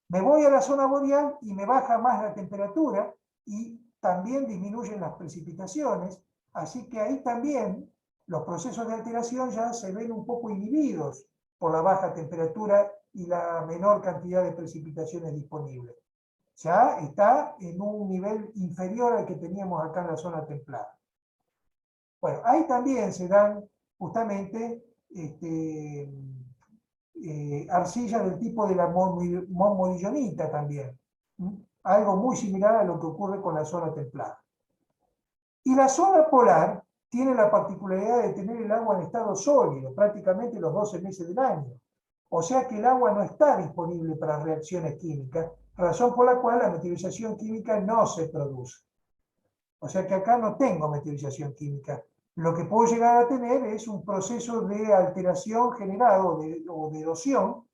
Me voy a la zona boreal y me baja más la temperatura y también disminuyen las precipitaciones, así que ahí también los procesos de alteración ya se ven un poco inhibidos por la baja temperatura y la menor cantidad de precipitaciones disponibles. Ya está en un nivel inferior al que teníamos acá en la zona templada. Bueno, ahí también se dan justamente arcillas del tipo de la monmorillonita también. Algo muy similar a lo que ocurre con la zona templada. Y la zona polar tiene la particularidad de tener el agua en estado sólido prácticamente los 12 meses del año. O sea que el agua no está disponible para reacciones químicas, razón por la cual la meteorización química no se produce. O sea que acá no tengo meteorización química. Lo que puedo llegar a tener es un proceso de alteración generado o de erosión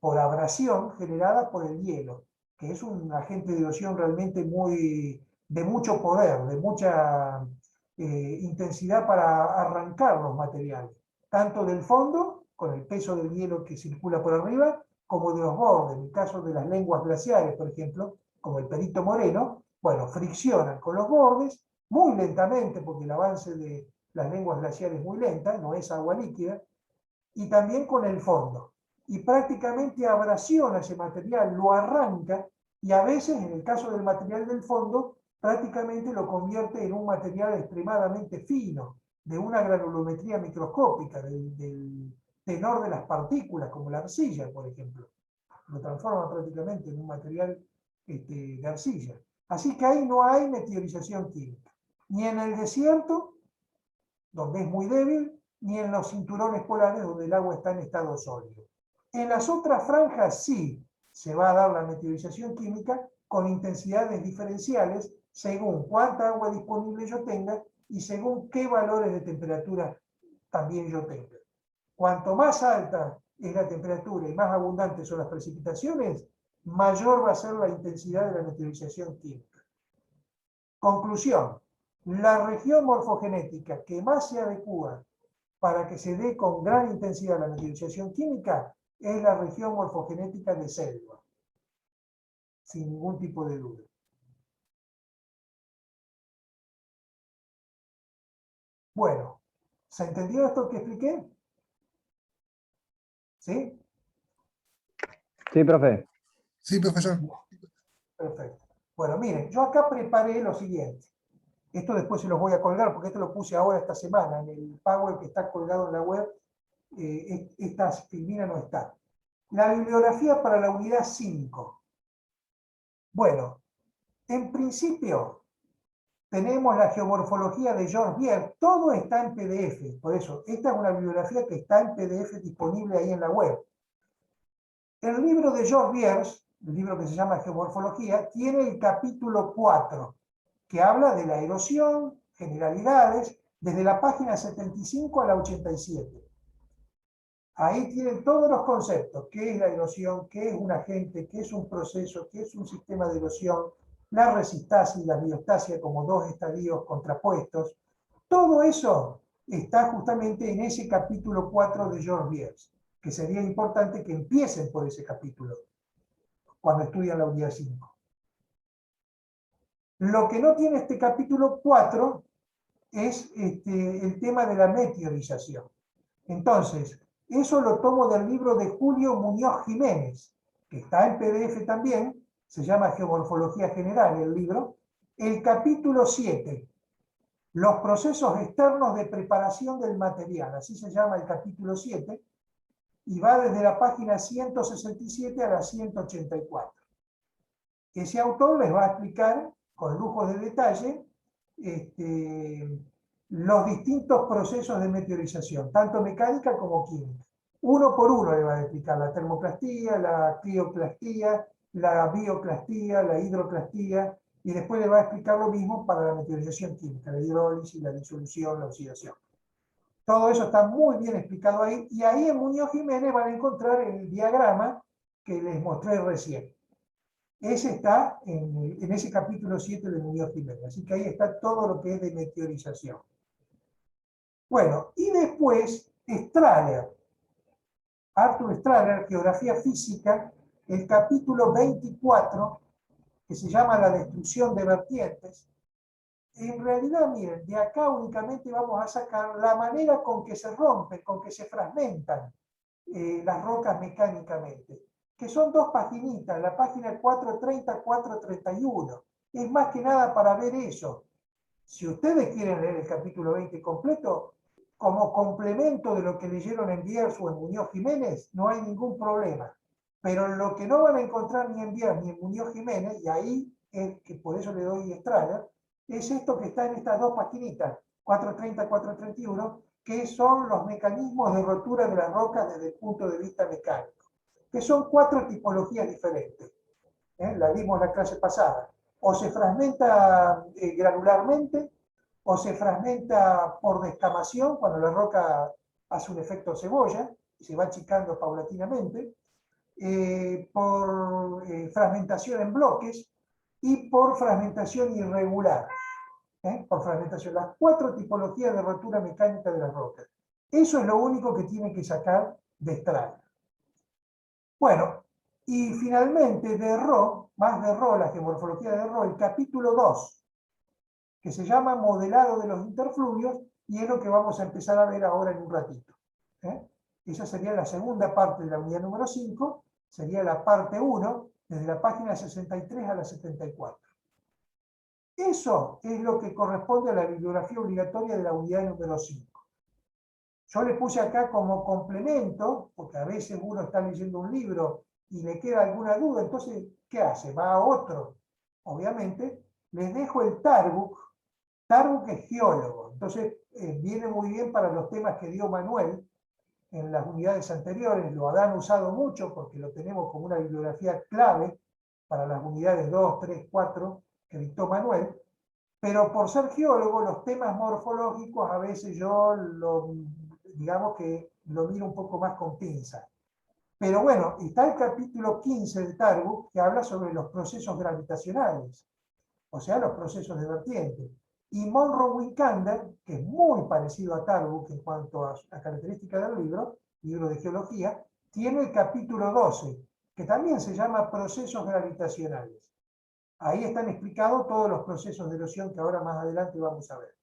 por abrasión generada por el hielo, que es un agente de erosión realmente de mucho poder, de mucha intensidad para arrancar los materiales, tanto del fondo, con el peso del hielo que circula por arriba, como de los bordes. En el caso de las lenguas glaciares, por ejemplo, como el Perito Moreno, bueno, friccionan con los bordes muy lentamente, porque el avance de las lenguas glaciares es muy lenta, no es agua líquida, y también con el fondo. Y prácticamente abrasiona ese material, lo arranca, y a veces, en el caso del material del fondo, prácticamente lo convierte en un material extremadamente fino, de una granulometría microscópica, del tenor de las partículas, como la arcilla, por ejemplo. Lo transforma prácticamente en un material de arcilla. Así que ahí no hay meteorización química. Ni en el desierto, donde es muy débil, ni en los cinturones polares, donde el agua está en estado sólido. En las otras franjas sí se va a dar la meteorización química con intensidades diferenciales según cuánta agua disponible yo tenga y según qué valores de temperatura también yo tenga. Cuanto más alta es la temperatura y más abundantes son las precipitaciones, mayor va a ser la intensidad de la meteorización química. Conclusión: la región morfogenética que más se adecua para que se dé con gran intensidad la meteorización química es la región morfogenética de selva, sin ningún tipo de duda. Bueno, ¿se entendió esto que expliqué? ¿Sí? Sí, profe. Sí, profesor. Perfecto. Bueno, miren, yo acá preparé lo siguiente. Esto después se los voy a colgar, porque esto lo puse ahora esta semana, en el Power que está colgado en la web. Esta filmina no está. La bibliografía para la unidad 5. Bueno, en principio tenemos la geomorfología de George Bier, todo está en PDF, por eso, esta es una bibliografía que está en PDF disponible ahí en la web. El libro de George Bier, el libro que se llama Geomorfología, tiene el capítulo 4, que habla de la erosión, generalidades, desde la página 75 a la 87. Ahí tienen todos los conceptos: qué es la erosión, qué es un agente, qué es un proceso, qué es un sistema de erosión, la resistasia y la biostasia como dos estadios contrapuestos. Todo eso está justamente en ese capítulo 4 de George Bier, que sería importante que empiecen por ese capítulo cuando estudian la unidad 5. Lo que no tiene este capítulo 4 es el tema de la meteorización. Entonces, eso lo tomo del libro de Julio Muñoz Jiménez, que está en PDF también, se llama Geomorfología General el libro. El capítulo 7, los procesos externos de preparación del material, así se llama el capítulo 7, y va desde la página 167 a la 184. Ese autor les va a explicar con lujo de detalle los distintos procesos de meteorización, tanto mecánica como química. Uno por uno le va a explicar la termoclastía, la crioclastía, la bioclastía, la hidroclastía, y después le va a explicar lo mismo para la meteorización química, la hidrólisis, la disolución, la oxidación. Todo eso está muy bien explicado ahí, y ahí en Muñoz Jiménez van a encontrar el diagrama que les mostré recién. Ese está en ese capítulo 7 de Muñoz Jiménez. Así que ahí está todo lo que es de meteorización. Bueno, y después Strahler, Arthur Strahler, Geografía Física, el capítulo 24, que se llama La destrucción de vertientes, en realidad, miren, de acá únicamente vamos a sacar la manera con que se rompen, con que se fragmentan las rocas mecánicamente, que son dos paginitas, la página 430, 431. Es más que nada para ver eso. Si ustedes quieren leer el capítulo 20 completo, como complemento de lo que leyeron en Bierzo o en Muñoz Jiménez, no hay ningún problema. Pero lo que no van a encontrar ni en Bierzo ni en Muñoz Jiménez, y ahí es que por eso le doy Estrada, es esto que está en estas dos paginitas, 430, 431, que son los mecanismos de rotura de las rocas desde el punto de vista mecánico, que son 4 tipologías diferentes. La vimos en la clase pasada. O se fragmenta granularmente, o se fragmenta por descamación, cuando la roca hace un efecto cebolla, y se va achicando paulatinamente, por fragmentación en bloques, y por fragmentación irregular. Por fragmentación, las 4 tipologías de rotura mecánica de las rocas. Eso es lo único que tienen que sacar de Estrada. Bueno, y finalmente de Ro, más de Ro, la geomorfología de Ro, el capítulo 2, que se llama Modelado de los interfluvios, y es lo que vamos a empezar a ver ahora en un ratito. Esa sería la segunda parte de la unidad número 5, sería la parte 1, desde la página 63 a la 74. Eso es lo que corresponde a la bibliografía obligatoria de la unidad número 5. Yo le puse acá como complemento, porque a veces uno está leyendo un libro y le queda alguna duda, entonces, ¿qué hace? Va a otro. Obviamente, les dejo el Tarbuk. Tarbuk es geólogo, entonces viene muy bien para los temas que dio Manuel en las unidades anteriores. Lo han usado mucho porque lo tenemos como una bibliografía clave para las unidades 2, 3, 4 que dictó Manuel. Pero por ser geólogo, los temas morfológicos a veces yo digamos que lo miro un poco más con pinza. Pero bueno, está el capítulo 15 de Tarbuk que habla sobre los procesos gravitacionales, o sea, los procesos de vertiente. Y Monroe Wincander, que es muy parecido a Tarbuk en cuanto a características del libro de geología, tiene el capítulo 12, que también se llama procesos gravitacionales. Ahí están explicados todos los procesos de erosión que ahora más adelante vamos a ver.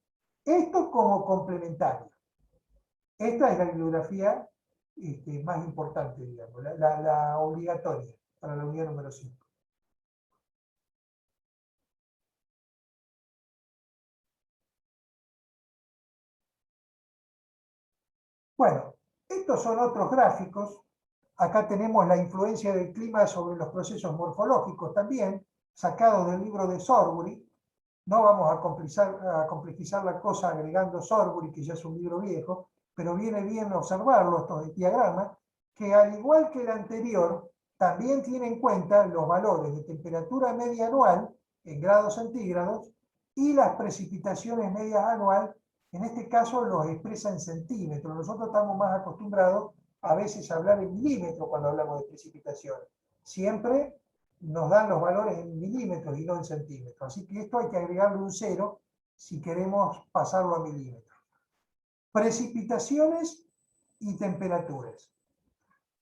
Esto como complementario. Esta es la bibliografía más importante, digamos, la obligatoria para la unidad número 5. Bueno, estos son otros gráficos. Acá tenemos la influencia del clima sobre los procesos morfológicos también, sacados del libro de Sorbury. No vamos a complejizar la cosa agregando Sorbury, que ya es un libro viejo, pero viene bien observarlo, estos diagramas, que al igual que el anterior, también tiene en cuenta los valores de temperatura media anual en grados centígrados y las precipitaciones medias anual. En este caso los expresa en centímetros. Nosotros estamos más acostumbrados a veces a hablar en milímetros cuando hablamos de precipitaciones. Siempre nos dan los valores en milímetros y no en centímetros. Así que esto hay que agregarle un 0 si queremos pasarlo a milímetros. Precipitaciones y temperaturas.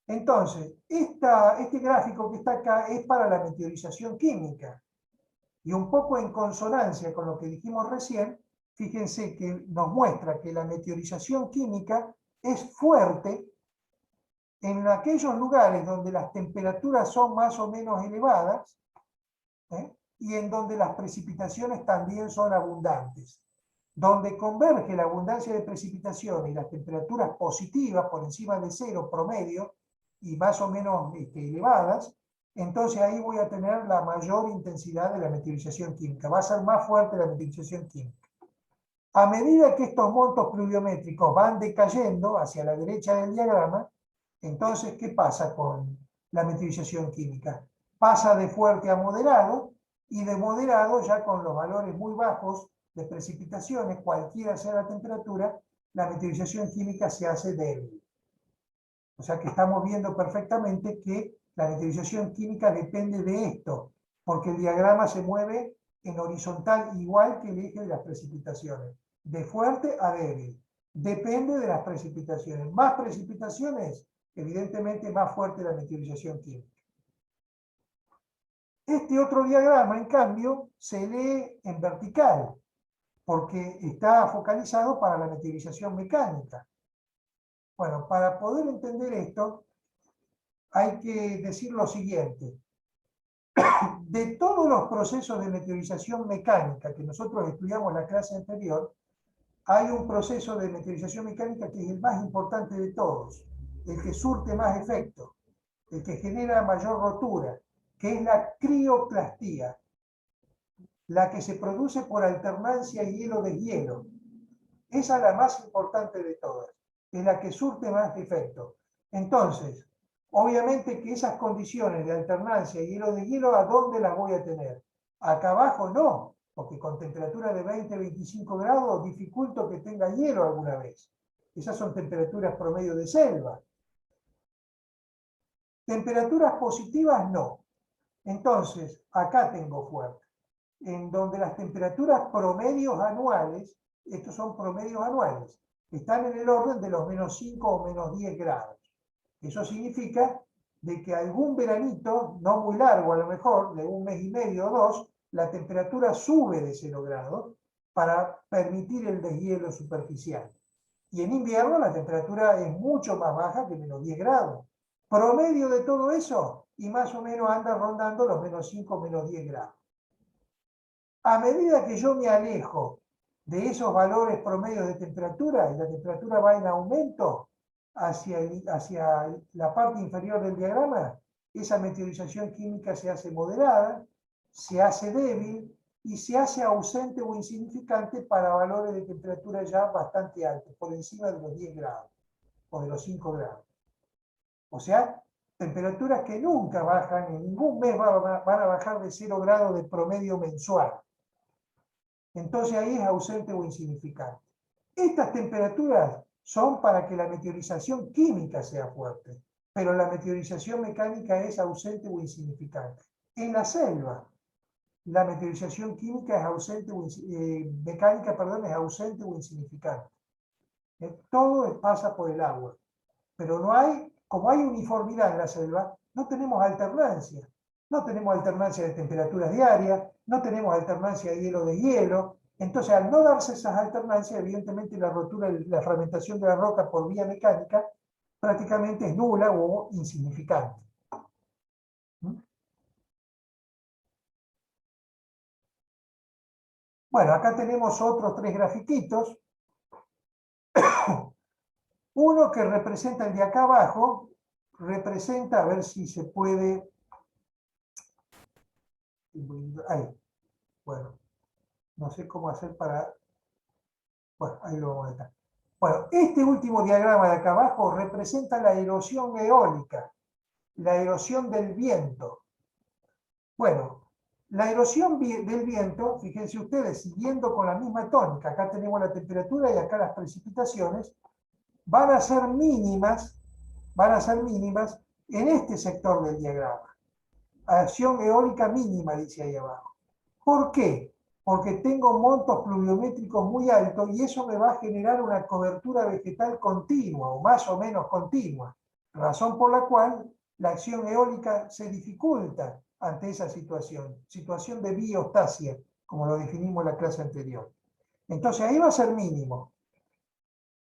Entonces, este gráfico que está acá es para la meteorización química. Y un poco en consonancia con lo que dijimos recién, fíjense que nos muestra que la meteorización química es fuerte en aquellos lugares donde las temperaturas son más o menos elevadas, y en donde las precipitaciones también son abundantes. Donde converge la abundancia de precipitaciones y las temperaturas positivas por encima de 0 promedio y más o menos elevadas, entonces ahí voy a tener la mayor intensidad de la meteorización química. Va a ser más fuerte la meteorización química. A medida que estos montos pluviométricos van decayendo hacia la derecha del diagrama, entonces, ¿qué pasa con la meteorización química? Pasa de fuerte a moderado, y de moderado, ya con los valores muy bajos de precipitaciones, cualquiera sea la temperatura, la meteorización química se hace débil. O sea que estamos viendo perfectamente que la meteorización química depende de esto, porque el diagrama se mueve en horizontal igual que el eje de las precipitaciones, de fuerte a débil. Depende de las precipitaciones. Más precipitaciones, evidentemente más fuerte la meteorización química. Este otro diagrama, en cambio, se lee en vertical. porque está focalizado para la meteorización mecánica. Bueno, para poder entender esto, hay que decir lo siguiente. De todos los procesos de meteorización mecánica que nosotros estudiamos en la clase anterior, hay un proceso de meteorización mecánica que es el más importante de todos, el que surte más efecto, el que genera mayor rotura, que es la crioclastía, la que se produce por alternancia hielo-deshielo. Esa es la más importante de todas, es la que surte más efecto. Entonces, obviamente que esas condiciones de alternancia hielo-deshielo, ¿a dónde las voy a tener? Acá abajo no, porque con temperatura de 20-25 grados dificulto que tenga hielo alguna vez. Esas son temperaturas promedio de selva. Temperaturas positivas no. Entonces, acá tengo fuerte, en donde las temperaturas promedios anuales, estos son promedios anuales, están en el orden de los -5 o -10 grados. Eso significa de que algún veranito, no muy largo a lo mejor, de un mes y medio o dos, la temperatura sube de 0 grados para permitir el deshielo superficial. Y en invierno la temperatura es mucho más baja que -10 grados. Promedio de todo eso, y más o menos anda rondando los -5, -10 grados. A medida que yo me alejo de esos valores promedios de temperatura, y la temperatura va en aumento hacia la parte inferior del diagrama, esa meteorización química se hace moderada, se hace débil y se hace ausente o insignificante para valores de temperatura ya bastante altos, por encima de los 10 grados o de los 5 grados. O sea, temperaturas que nunca bajan, en ningún mes van a bajar de 0 grados de promedio mensual. Entonces ahí es ausente o insignificante. Estas temperaturas son para que la meteorización química sea fuerte, pero la meteorización mecánica es ausente o insignificante. En la selva, la meteorización química es ausente mecánica, perdón, es ausente o insignificante. Todo pasa por el agua, pero no hay, como hay uniformidad en la selva, no tenemos alternancia. No tenemos alternancia de temperaturas diarias, no tenemos alternancia de hielo de hielo. Entonces, al no darse esas alternancias, evidentemente la rotura, la fragmentación de la roca por vía mecánica prácticamente es nula o insignificante. Bueno, acá tenemos otros 3 grafiquitos. Uno que representa el de acá abajo, representa, a ver si se puede... Ahí. Bueno, no sé cómo hacer para... Bueno, ahí lo vamos a dejar. Bueno, este último diagrama de acá abajo representa la erosión eólica, la erosión del viento. Bueno, la erosión del viento, fíjense ustedes, siguiendo con la misma tónica, acá tenemos la temperatura y acá las precipitaciones, van a ser mínimas en este sector del diagrama. Acción eólica mínima, dice ahí abajo. ¿Por qué? Porque tengo montos pluviométricos muy altos y eso me va a generar una cobertura vegetal continua o más o menos continua, razón por la cual la acción eólica se dificulta ante esa situación de biostasia, como lo definimos en la clase anterior. Entonces ahí va a ser mínimo.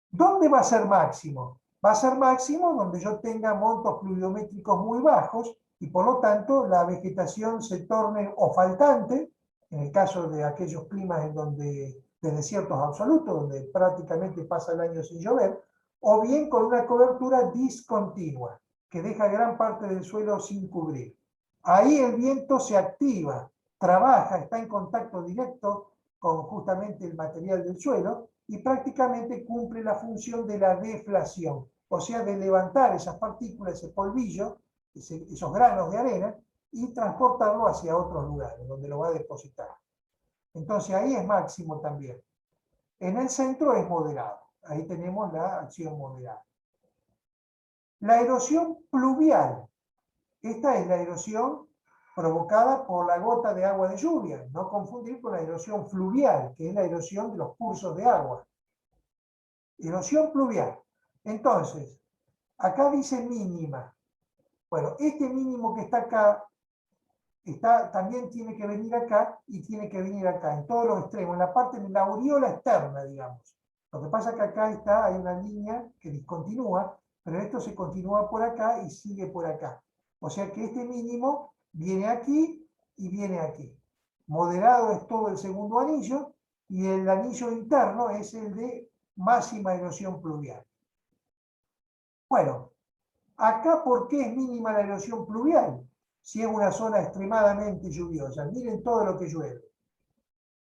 ¿Dónde va a ser máximo? Va a ser máximo donde yo tenga montos pluviométricos muy bajos y por lo tanto la vegetación se torne o faltante, en el caso de aquellos climas de desiertos absolutos, donde prácticamente pasa el año sin llover, o bien con una cobertura discontinua, que deja gran parte del suelo sin cubrir. Ahí el viento se activa, trabaja, está en contacto directo con justamente el material del suelo y prácticamente cumple la función de la deflación, o sea, de levantar esas partículas, ese polvillo, esos granos de arena, y transportarlo hacia otros lugares, donde lo va a depositar. Entonces ahí es máximo también. En el centro es moderado. Ahí tenemos la acción moderada. La erosión pluvial. Esta es la erosión provocada por la gota de agua de lluvia. No confundir con la erosión fluvial, que es la erosión de los cursos de agua. Erosión pluvial. Entonces, acá dice mínima. Bueno, este mínimo que está acá también tiene que venir acá y tiene que venir acá, en todos los extremos, en la parte de la aureola externa, digamos. Lo que pasa es que acá hay una línea que discontinúa, pero esto se continúa por acá y sigue por acá. O sea que este mínimo viene aquí y viene aquí. Moderado es todo el segundo anillo y el anillo interno es el de máxima erosión pluvial. Bueno, acá, ¿por qué es mínima la erosión pluvial? Si es una zona extremadamente lluviosa. Miren todo lo que llueve.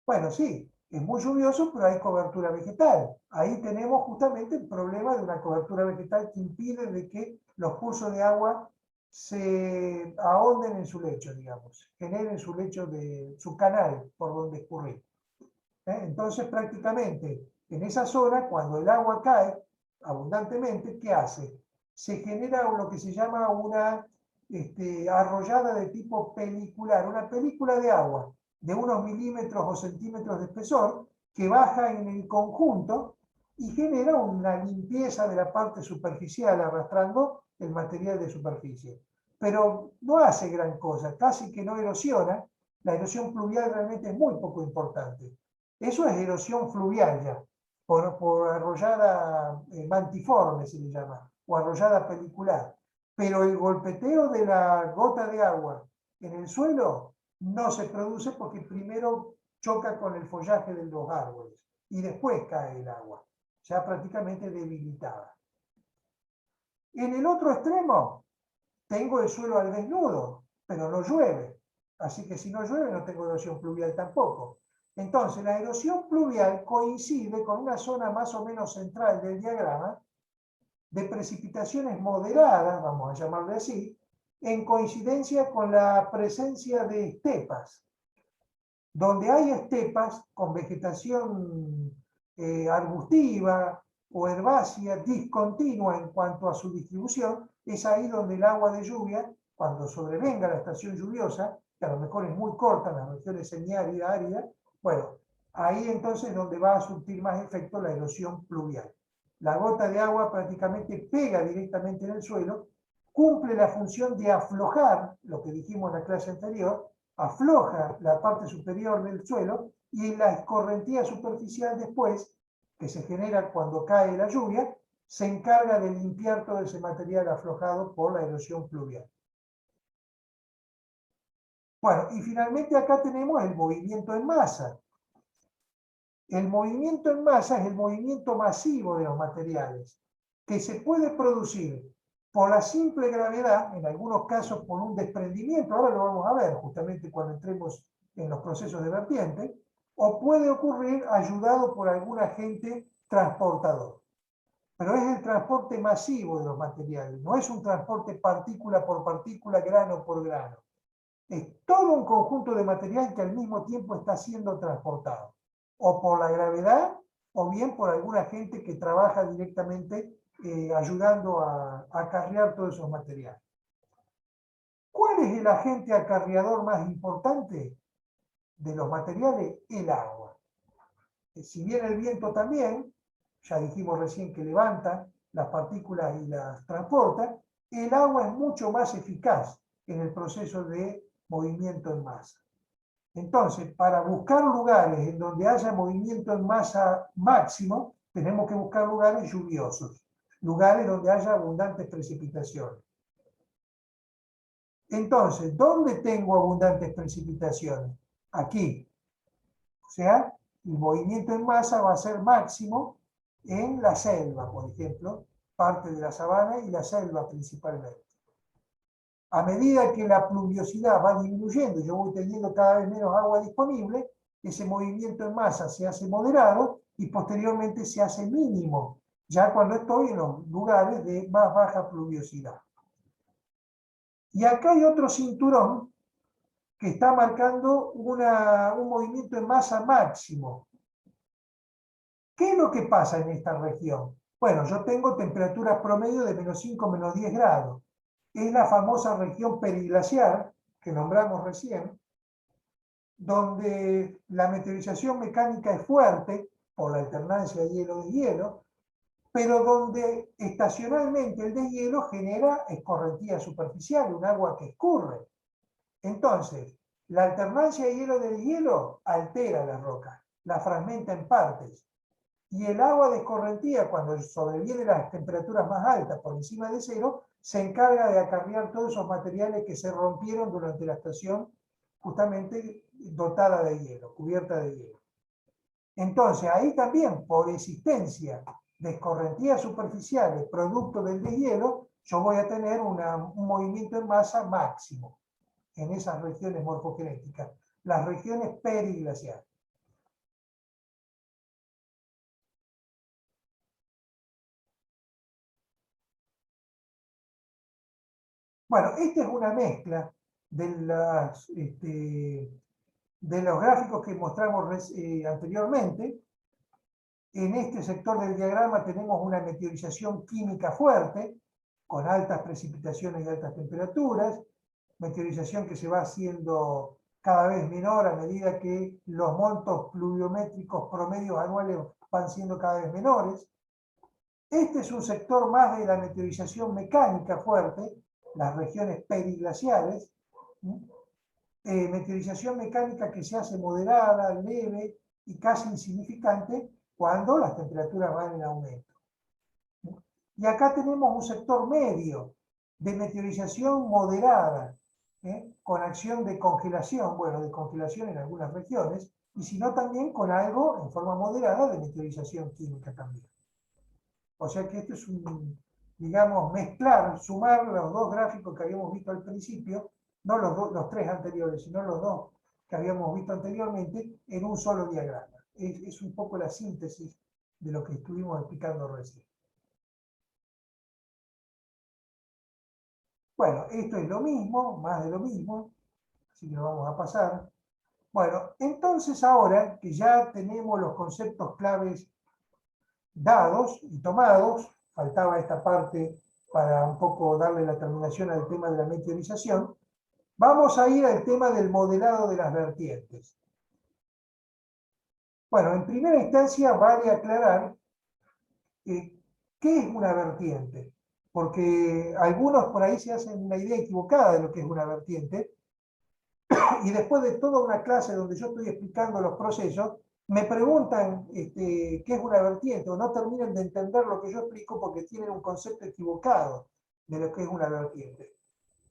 Bueno, sí, es muy lluvioso, pero hay cobertura vegetal. Ahí tenemos justamente el problema de una cobertura vegetal que impide de que los cursos de agua se ahonden en su lecho, digamos, generen su lecho, su canal por donde escurrir. Entonces, prácticamente, en esa zona, cuando el agua cae abundantemente, ¿qué hace? Se genera lo que se llama una arrollada de tipo pelicular, una película de agua de unos milímetros o centímetros de espesor que baja en el conjunto y genera una limpieza de la parte superficial arrastrando el material de superficie. Pero no hace gran cosa, casi que no erosiona. La erosión pluvial realmente es muy poco importante. Eso es erosión fluvial ya, por arrollada mantiforme se le llama, o arrollada pelicular. Pero el golpeteo de la gota de agua en el suelo no se produce porque primero choca con el follaje de los árboles y después cae el agua, ya prácticamente debilitada. En el otro extremo tengo el suelo al desnudo, pero no llueve. Así que si no llueve no tengo erosión pluvial tampoco. Entonces la erosión pluvial coincide con una zona más o menos central del diagrama de precipitaciones moderadas, vamos a llamarle así, en coincidencia con la presencia de estepas. Donde hay estepas con vegetación arbustiva o herbácea discontinua en cuanto a su distribución, es ahí donde el agua de lluvia, cuando sobrevenga la estación lluviosa, que a lo mejor es muy corta en las regiones semiárida, árida, bueno, ahí entonces es donde va a surtir más efecto la erosión pluvial. La gota de agua prácticamente pega directamente en el suelo, cumple la función de aflojar, lo que dijimos en la clase anterior, afloja la parte superior del suelo y la escorrentía superficial después, que se genera cuando cae la lluvia, se encarga de limpiar todo ese material aflojado por la erosión pluvial. Bueno, y finalmente acá tenemos el movimiento en masa. El movimiento en masa es el movimiento masivo de los materiales, que se puede producir por la simple gravedad, en algunos casos por un desprendimiento, ahora lo vamos a ver justamente cuando entremos en los procesos de vertiente, o puede ocurrir ayudado por algún agente transportador. Pero es el transporte masivo de los materiales, no es un transporte partícula por partícula, grano por grano. Es todo un conjunto de material que al mismo tiempo está siendo transportado, o por la gravedad, o bien por algún agente que trabaja directamente ayudando a acarrear todos esos materiales. ¿Cuál es el agente acarreador más importante de los materiales? El agua. Si bien el viento también, ya dijimos recién que levanta las partículas y las transporta, el agua es mucho más eficaz en el proceso de movimiento en masa. Entonces, para buscar lugares en donde haya movimiento en masa máximo, tenemos que buscar lugares lluviosos, lugares donde haya abundantes precipitaciones. Entonces, ¿dónde tengo abundantes precipitaciones? Aquí. O sea, el movimiento en masa va a ser máximo en la selva, por ejemplo, parte de la sabana y la selva principalmente. A medida que la pluviosidad va disminuyendo, yo voy teniendo cada vez menos agua disponible, ese movimiento en masa se hace moderado y posteriormente se hace mínimo, ya cuando estoy en los lugares de más baja pluviosidad. Y acá hay otro cinturón que está marcando un movimiento en masa máximo. ¿Qué es lo que pasa en esta región? Bueno, yo tengo temperaturas promedio de -5, -10 grados. Es la famosa región periglaciar, que nombramos recién, donde la meteorización mecánica es fuerte, por la alternancia de hielo, pero donde estacionalmente el deshielo genera escorrentía superficial, un agua que escurre. Entonces, la alternancia de hielo del hielo altera la roca, la fragmenta en partes. Y el agua de escorrentía, cuando sobreviene las temperaturas más altas, por encima de cero, se encarga de acarrear todos esos materiales que se rompieron durante la estación justamente dotada de hielo, cubierta de hielo. Entonces, ahí también, por existencia de escorrentías superficiales, producto del deshielo, yo voy a tener un movimiento en masa máximo en esas regiones morfogenéticas, las regiones periglaciales. Bueno, esta es una mezcla de los gráficos que mostramos anteriormente. En este sector del diagrama tenemos una meteorización química fuerte, con altas precipitaciones y altas temperaturas, meteorización que se va haciendo cada vez menor a medida que los montos pluviométricos promedios anuales van siendo cada vez menores. Este es un sector más de la meteorización mecánica fuerte, las regiones periglaciales, meteorización mecánica que se hace moderada, leve y casi insignificante cuando las temperaturas van en aumento. Y acá tenemos un sector medio de meteorización moderada, con acción de congelación, bueno, de congelación en algunas regiones, y si no también con algo en forma moderada de meteorización química también. O sea que esto es digamos, mezclar, sumar los dos gráficos que habíamos visto al principio, no los tres anteriores, sino los dos que habíamos visto anteriormente, en un solo diagrama. Es un poco la síntesis de lo que estuvimos explicando recién. Bueno, esto es lo mismo, más de lo mismo, así que lo vamos a pasar. Bueno, entonces ahora que ya tenemos los conceptos claves dados y tomados, faltaba esta parte para un poco darle la terminación al tema de la meteorización, vamos a ir al tema del modelado de las vertientes. Bueno, en primera instancia vale aclarar qué es una vertiente, porque algunos por ahí se hacen una idea equivocada de lo que es una vertiente, y después de toda una clase donde yo estoy explicando los procesos, me preguntan qué es una vertiente, o no terminan de entender lo que yo explico porque tienen un concepto equivocado de lo que es una vertiente.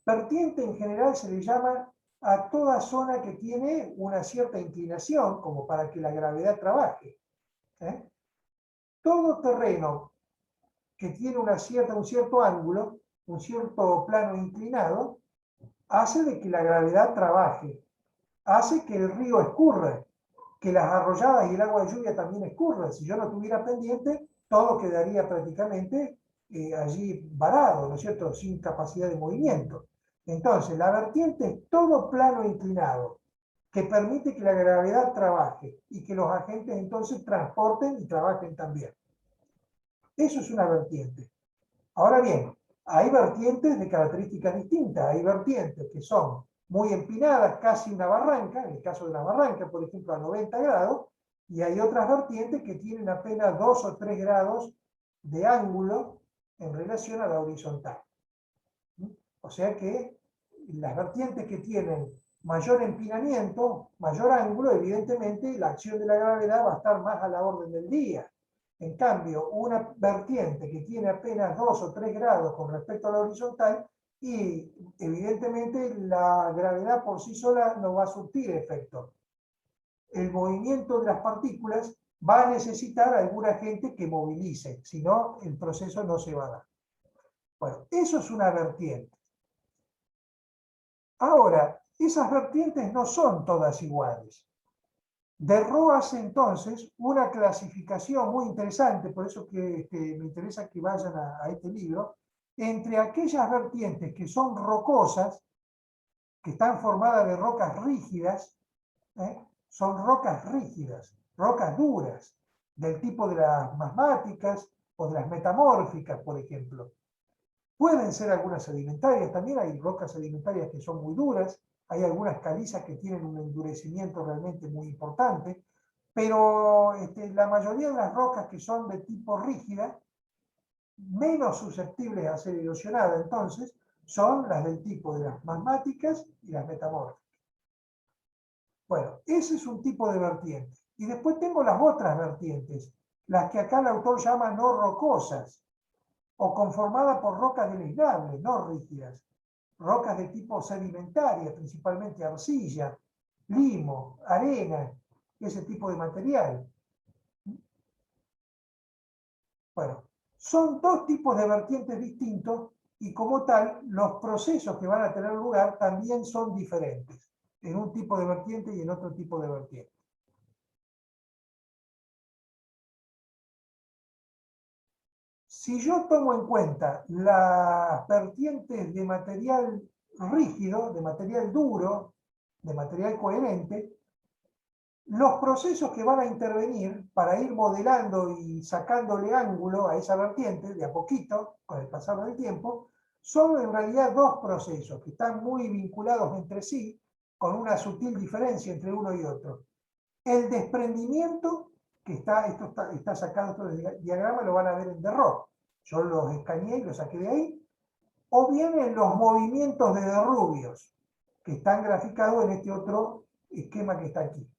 Vertiente en general se le llama a toda zona que tiene una cierta inclinación, como para que la gravedad trabaje. Todo terreno que tiene un cierto ángulo, un cierto plano inclinado, hace de que la gravedad trabaje, hace que el río escurra, que las arroyadas y el agua de lluvia también escurran. Si yo no tuviera pendiente, todo quedaría prácticamente allí varado, ¿no es cierto?, sin capacidad de movimiento. Entonces, la vertiente es todo plano inclinado, que permite que la gravedad trabaje y que los agentes entonces transporten y trabajen también. Eso es una vertiente. Ahora bien, hay vertientes de características distintas. Hay vertientes que son muy empinadas, casi una barranca, en el caso de una barranca, por ejemplo, a 90 grados, y hay otras vertientes que tienen apenas 2 o 3 grados de ángulo en relación a la horizontal. O sea que las vertientes que tienen mayor empinamiento, mayor ángulo, evidentemente la acción de la gravedad va a estar más a la orden del día. En cambio, una vertiente que tiene apenas 2 o 3 grados con respecto a la horizontal, y evidentemente la gravedad por sí sola no va a surtir efecto. El movimiento de las partículas va a necesitar a algún agente que movilice, si no, el proceso no se va a dar. Bueno, eso es una vertiente. Ahora, esas vertientes no son todas iguales. De Rho hace entonces una clasificación muy interesante, por eso que me interesa que vayan a este libro, entre aquellas vertientes que son rocosas, que están formadas de rocas rígidas, son rocas rígidas, rocas duras, del tipo de las magmáticas o de las metamórficas, por ejemplo. Pueden ser algunas sedimentarias, también hay rocas sedimentarias que son muy duras, hay algunas calizas que tienen un endurecimiento realmente muy importante, pero la mayoría de las rocas que son de tipo rígida, menos susceptibles a ser erosionadas entonces, son las del tipo de las magmáticas y las metamórficas. Bueno, ese es un tipo de vertiente. Y después tengo las otras vertientes, las que acá el autor llama no rocosas, o conformadas por rocas deleznables, no rígidas. Rocas de tipo sedimentaria, principalmente arcilla, limo, arena, ese tipo de material. Bueno, son dos tipos de vertientes distintos y como tal, los procesos que van a tener lugar también son diferentes en un tipo de vertiente y en otro tipo de vertiente. Si yo tomo en cuenta las vertientes de material rígido, de material duro, de material coherente, los procesos que van a intervenir para ir modelando y sacándole ángulo a esa vertiente, de a poquito, con el pasar del tiempo, son en realidad dos procesos que están muy vinculados entre sí, con una sutil diferencia entre uno y otro. El desprendimiento, que está sacado esto del diagrama, lo van a ver en de Roo. Yo los escaneé y los saqué de ahí. O bien en los movimientos de de Rubios, que están graficados en este otro esquema que está aquí.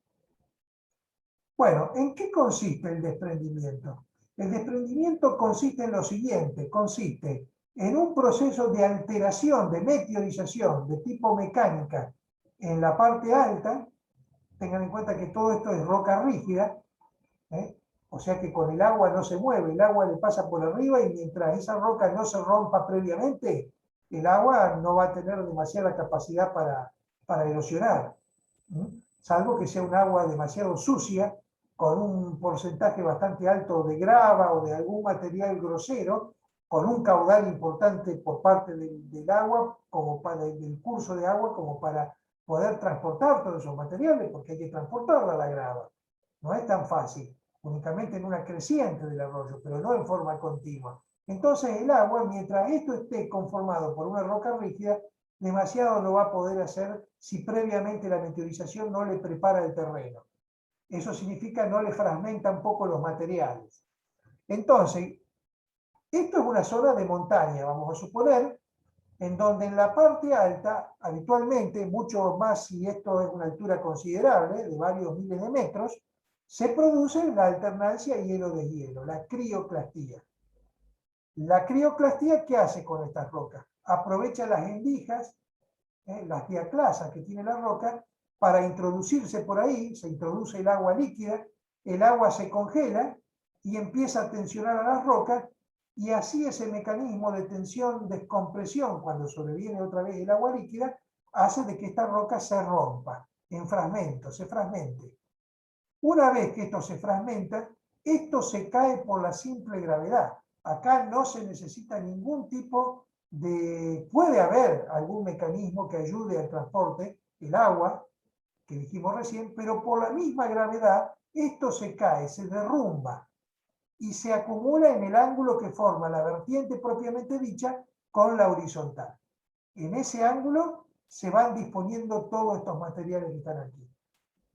Bueno, ¿en qué consiste el desprendimiento? El desprendimiento consiste en lo siguiente, consiste en un proceso de alteración, de meteorización de tipo mecánica en la parte alta. Tengan en cuenta que todo esto es roca rígida, ¿eh? O sea que con el agua no se mueve, el agua le pasa por arriba y mientras esa roca no se rompa previamente, el agua no va a tener demasiada capacidad para erosionar, ¿eh? Salvo que sea un agua demasiado sucia, con un porcentaje bastante alto de grava o de algún material grosero, con un caudal importante por parte del agua, como del curso de agua, como para poder transportar todos esos materiales, porque hay que transportarla la grava. No es tan fácil, únicamente en una creciente del arroyo, pero no en forma continua. Entonces el agua, mientras esto esté conformado por una roca rígida, demasiado no va a poder hacer si previamente la meteorización no le prepara el terreno. Eso significa no le fragmenta un poco los materiales. Entonces, esto es una zona de montaña, vamos a suponer, en donde en la parte alta, habitualmente, mucho más si esto es una altura considerable, de varios miles de metros, se produce la alternancia hielo-deshielo, la crioclastía. La crioclastía, ¿qué hace con estas rocas? Aprovecha las endijas, las diaclasas que tiene la roca, para introducirse por ahí, se introduce el agua líquida, el agua se congela y empieza a tensionar a las rocas, y así ese mecanismo de tensión-descompresión, cuando sobreviene otra vez el agua líquida, hace de que esta roca se rompa en fragmentos, se fragmente. Una vez que esto se fragmenta, esto se cae por la simple gravedad. Acá no se necesita ningún tipo de... Puede haber algún mecanismo que ayude al transporte, el agua, que dijimos recién, pero por la misma gravedad, esto se cae, se derrumba y se acumula en el ángulo que forma la vertiente propiamente dicha con la horizontal. En ese ángulo se van disponiendo todos estos materiales que están aquí.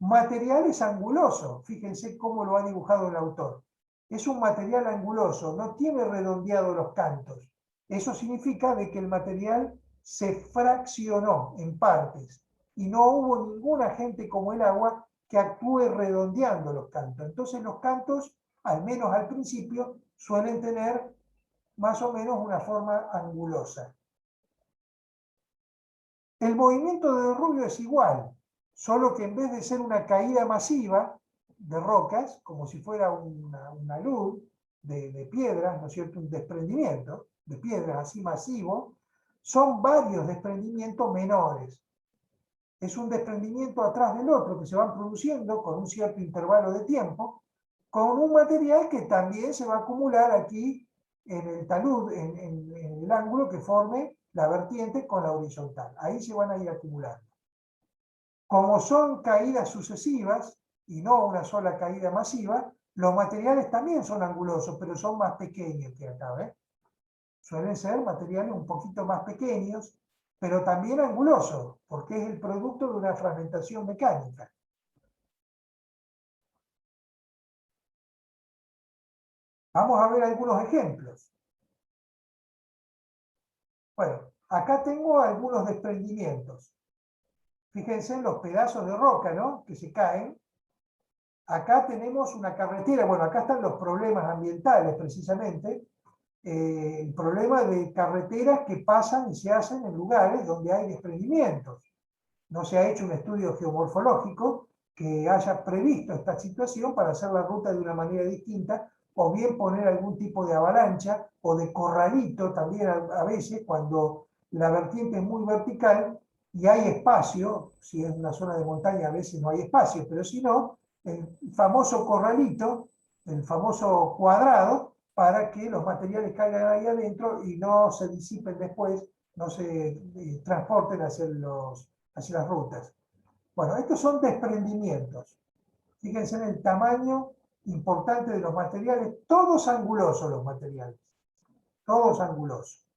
Material es anguloso, fíjense cómo lo ha dibujado el autor. Es un material anguloso, no tiene redondeados los cantos. Eso significa de que el material se fraccionó en partes y no hubo ningún agente como el agua que actúe redondeando los cantos. Entonces los cantos, al menos al principio, suelen tener más o menos una forma angulosa. El movimiento de Rubio es igual, solo que en vez de ser una caída masiva de rocas, como si fuera una luz de piedras, ¿no es cierto?, un desprendimiento de piedras así masivo, son varios desprendimientos menores. Es un desprendimiento atrás del otro que se van produciendo con un cierto intervalo de tiempo, con un material que también se va a acumular aquí en el talud, en el ángulo que forme la vertiente con la horizontal. Ahí se van a ir acumulando. Como son caídas sucesivas y no una sola caída masiva, los materiales también son angulosos, pero son más pequeños que acá, ¿ves? Suelen ser materiales un poquito más pequeños, pero también angulosos, porque es el producto de una fragmentación mecánica. Vamos a ver algunos ejemplos. Bueno, acá tengo algunos desprendimientos. Fíjense en los pedazos de roca, ¿no?, que se caen. Acá tenemos una carretera, bueno, acá están los problemas ambientales precisamente, el problema de carreteras que pasan y se hacen en lugares donde hay desprendimientos. No se ha hecho un estudio geomorfológico que haya previsto esta situación para hacer la ruta de una manera distinta, o bien poner algún tipo de avalancha o de corralito también a veces cuando la vertiente es muy vertical y hay espacio. Si es una zona de montaña a veces no hay espacio, pero si no, el famoso corralito, el famoso cuadrado, para que los materiales caigan ahí adentro y no se disipen después, no se transporten hacia las rutas. Bueno, estos son desprendimientos. Fíjense en el tamaño importante de los materiales, todos angulosos los materiales, todos angulosos.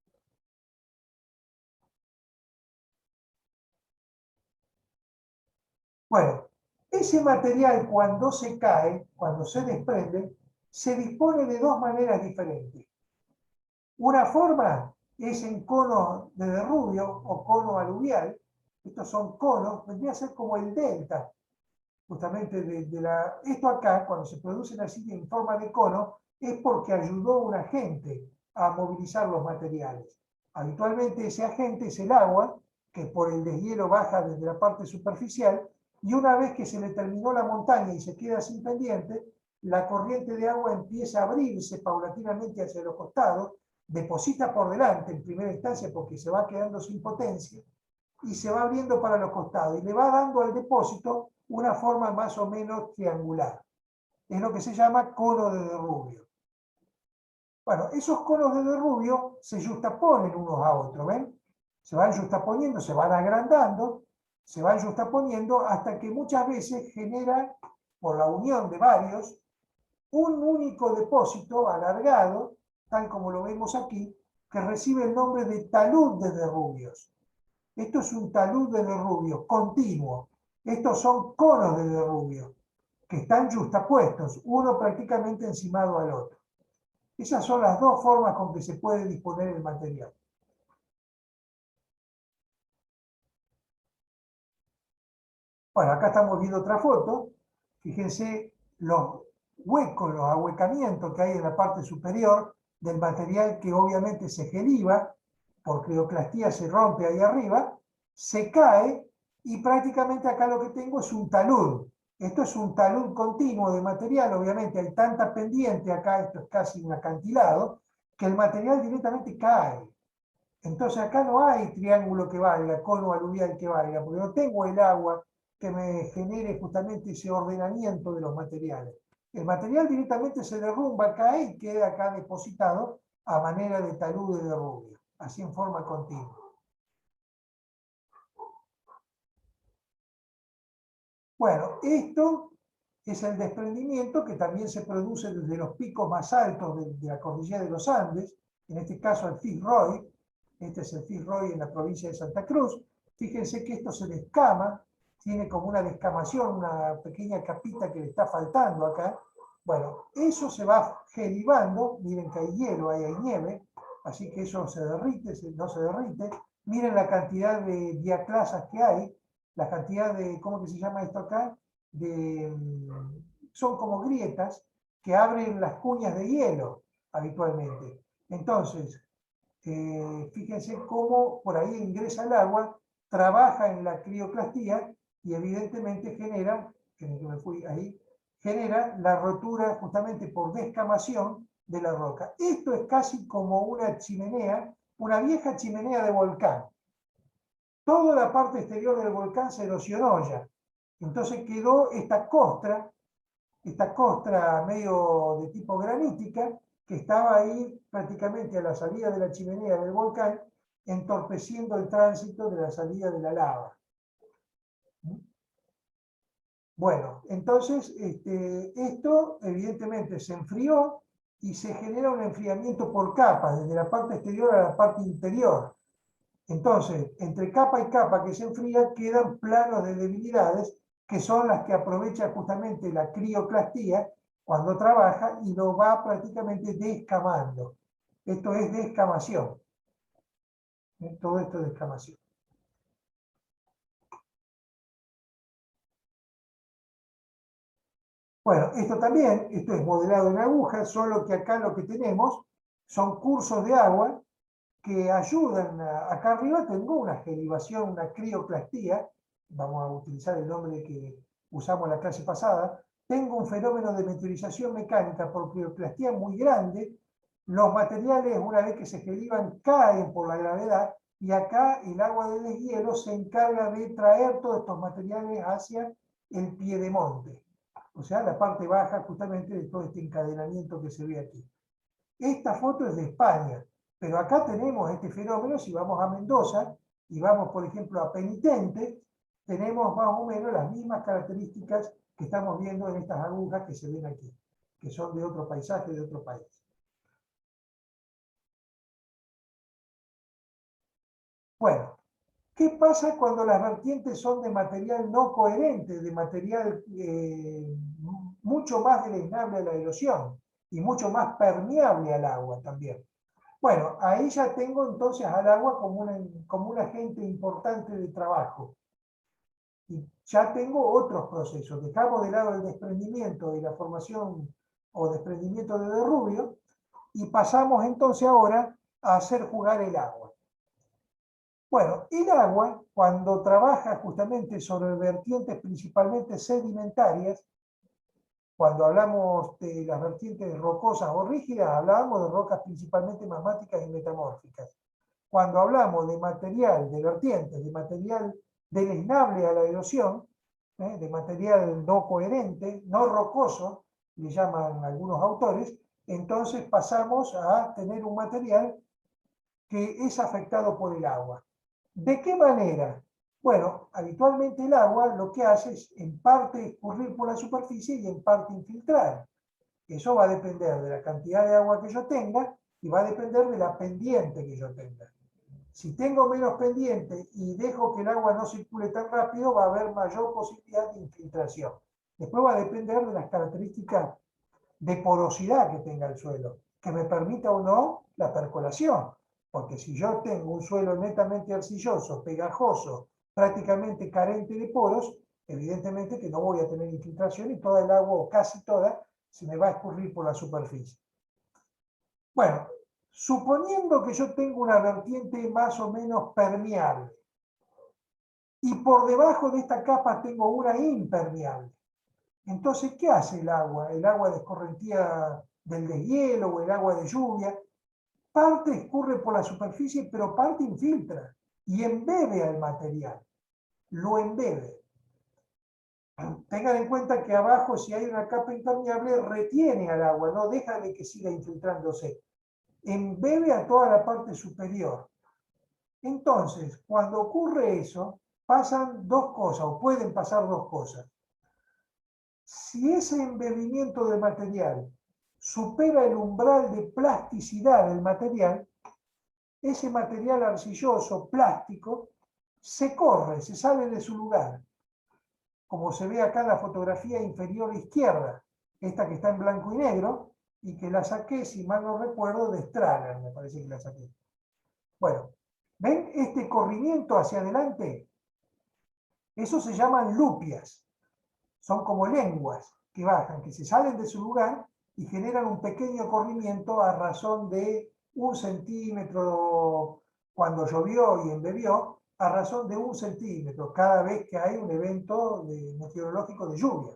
Bueno, ese material cuando se cae, cuando se desprende, se dispone de dos maneras diferentes. Una forma es en cono de derrubio o cono aluvial. Estos son conos, vendría a ser como el delta, justamente esto acá, cuando se producen así en forma de cono, es porque ayudó un agente a movilizar los materiales. Habitualmente ese agente es el agua, que por el deshielo baja desde la parte superficial, y una vez que se le terminó la montaña y se queda sin pendiente, la corriente de agua empieza a abrirse paulatinamente hacia los costados, deposita por delante en primera instancia porque se va quedando sin potencia, y se va abriendo para los costados, y le va dando al depósito una forma más o menos triangular. Es lo que se llama cono de derrubio. Bueno, esos conos de derrubio se justaponen unos a otros, ¿ven? Se van justaponiendo, se van agrandando, se van justaponiendo hasta que muchas veces genera, por la unión de varios, un único depósito alargado, tal como lo vemos aquí, que recibe el nombre de talud de derrubios. Esto es un talud de derrubio continuo. Estos son conos de derrubio que están justapuestos, uno prácticamente encimado al otro. Esas son las dos formas con que se puede disponer el material. Bueno, acá estamos viendo otra foto. Fíjense los huecos, los ahuecamientos que hay en la parte superior del material, que obviamente se geliva, por crioclastía se rompe ahí arriba, se cae, y prácticamente acá lo que tengo es un talud. Esto es un talud continuo de material, obviamente hay tanta pendiente acá, esto es casi un acantilado, que el material directamente cae. Entonces acá no hay triángulo que valga, cono aluvial que valga, porque no tengo el agua que me genere justamente ese ordenamiento de los materiales. El material directamente se derrumba, cae y queda acá depositado a manera de talud de derrubio, así en forma continua. Bueno, esto es el desprendimiento que también se produce desde los picos más altos de la cordillera de los Andes, en este caso el Fitzroy. Este es el Fitzroy en la provincia de Santa Cruz. Fíjense que esto se descama, tiene como una descamación, una pequeña capita que le está faltando acá. Bueno, eso se va gelivando, miren que hay hielo, hay nieve, así que eso se derrite, no se derrite. Miren la cantidad de diaclasas que hay, la cantidad de, ¿cómo que se llama esto acá? Son como grietas que abren las cuñas de hielo habitualmente. Entonces, fíjense cómo por ahí ingresa el agua, trabaja en la crioclastía y evidentemente genera, que me fui ahí, genera la rotura justamente por descamación de la roca. Esto es casi como una chimenea, una vieja chimenea de volcán. Toda la parte exterior del volcán se erosionó ya. Entonces quedó esta costra medio de tipo granítica, que estaba ahí prácticamente a la salida de la chimenea del volcán, entorpeciendo el tránsito de la salida de la lava. Bueno, entonces esto evidentemente se enfrió y se genera un enfriamiento por capas, desde la parte exterior a la parte interior. Entonces, entre capa y capa que se enfría, quedan planos de debilidades, que son las que aprovecha justamente la crioclastía cuando trabaja y lo va prácticamente descamando. Esto es descamación. Todo esto de descamación. Bueno, esto también, esto es modelado en aguja, solo que acá lo que tenemos son cursos de agua que ayudan, acá arriba tengo una gelivación, una crioplastía, vamos a utilizar el nombre que usamos en la clase pasada, tengo un fenómeno de meteorización mecánica por crioplastía muy grande, los materiales una vez que se gelivan caen por la gravedad y acá el agua de deshielo se encarga de traer todos estos materiales hacia el piedemonte, o sea, la parte baja justamente de todo este encadenamiento que se ve aquí. Esta foto es de España, pero acá tenemos este fenómeno, si vamos a Mendoza y vamos, por ejemplo, a Penitente, tenemos más o menos las mismas características que estamos viendo en estas agujas que se ven aquí, que son de otro paisaje, de otro país. Bueno, ¿qué pasa cuando las vertientes son de material no coherente, de material mucho más deleznable a la erosión y mucho más permeable al agua también? Bueno, ahí ya tengo entonces al agua como un agente importante de trabajo. Y ya tengo otros procesos. Dejamos de lado el desprendimiento y la formación o desprendimiento de derrubio y pasamos entonces ahora a hacer jugar el agua. Bueno, el agua, cuando trabaja justamente sobre vertientes principalmente sedimentarias, cuando hablamos de las vertientes rocosas o rígidas, hablamos de rocas principalmente magmáticas y metamórficas. Cuando hablamos de material, de vertientes, de material deleznable a la erosión, de material no coherente, no rocoso, le llaman algunos autores, entonces pasamos a tener un material que es afectado por el agua. ¿De qué manera? Bueno, habitualmente el agua lo que hace es en parte escurrir por la superficie y en parte infiltrar. Eso va a depender de la cantidad de agua que yo tenga y va a depender de la pendiente que yo tenga. Si tengo menos pendiente y dejo que el agua no circule tan rápido, va a haber mayor posibilidad de infiltración. Después va a depender de las características de porosidad que tenga el suelo, que me permita o no la percolación. Porque si yo tengo un suelo netamente arcilloso, pegajoso, prácticamente carente de poros, evidentemente que no voy a tener infiltración y toda el agua, o casi toda, se me va a escurrir por la superficie. Bueno, suponiendo que yo tengo una vertiente más o menos permeable y por debajo de esta capa tengo una impermeable, entonces, ¿qué hace el agua? El agua de escorrentía del deshielo o el agua de lluvia. Parte escurre por la superficie, pero parte infiltra y embebe al material. Lo embebe. Tengan en cuenta que abajo, si hay una capa impermeable, retiene al agua, no deja de que siga infiltrándose. Embebe a toda la parte superior. Entonces, cuando ocurre eso, pasan dos cosas, o pueden pasar dos cosas. Si ese embebimiento del material supera el umbral de plasticidad del material, ese material arcilloso, plástico, se corre, se sale de su lugar. Como se ve acá en la fotografía inferior izquierda, esta que está en blanco y negro, y que la saqué, si mal no recuerdo, de Strahler, me parece que la saqué. Bueno, ¿ven este corrimiento hacia adelante? Eso se llaman lupias. Son como lenguas que bajan, que se salen de su lugar y generan un pequeño corrimiento a razón de 1 centímetro cuando llovió y embebió, a razón de 1 centímetro cada vez que hay un evento meteorológico de lluvia.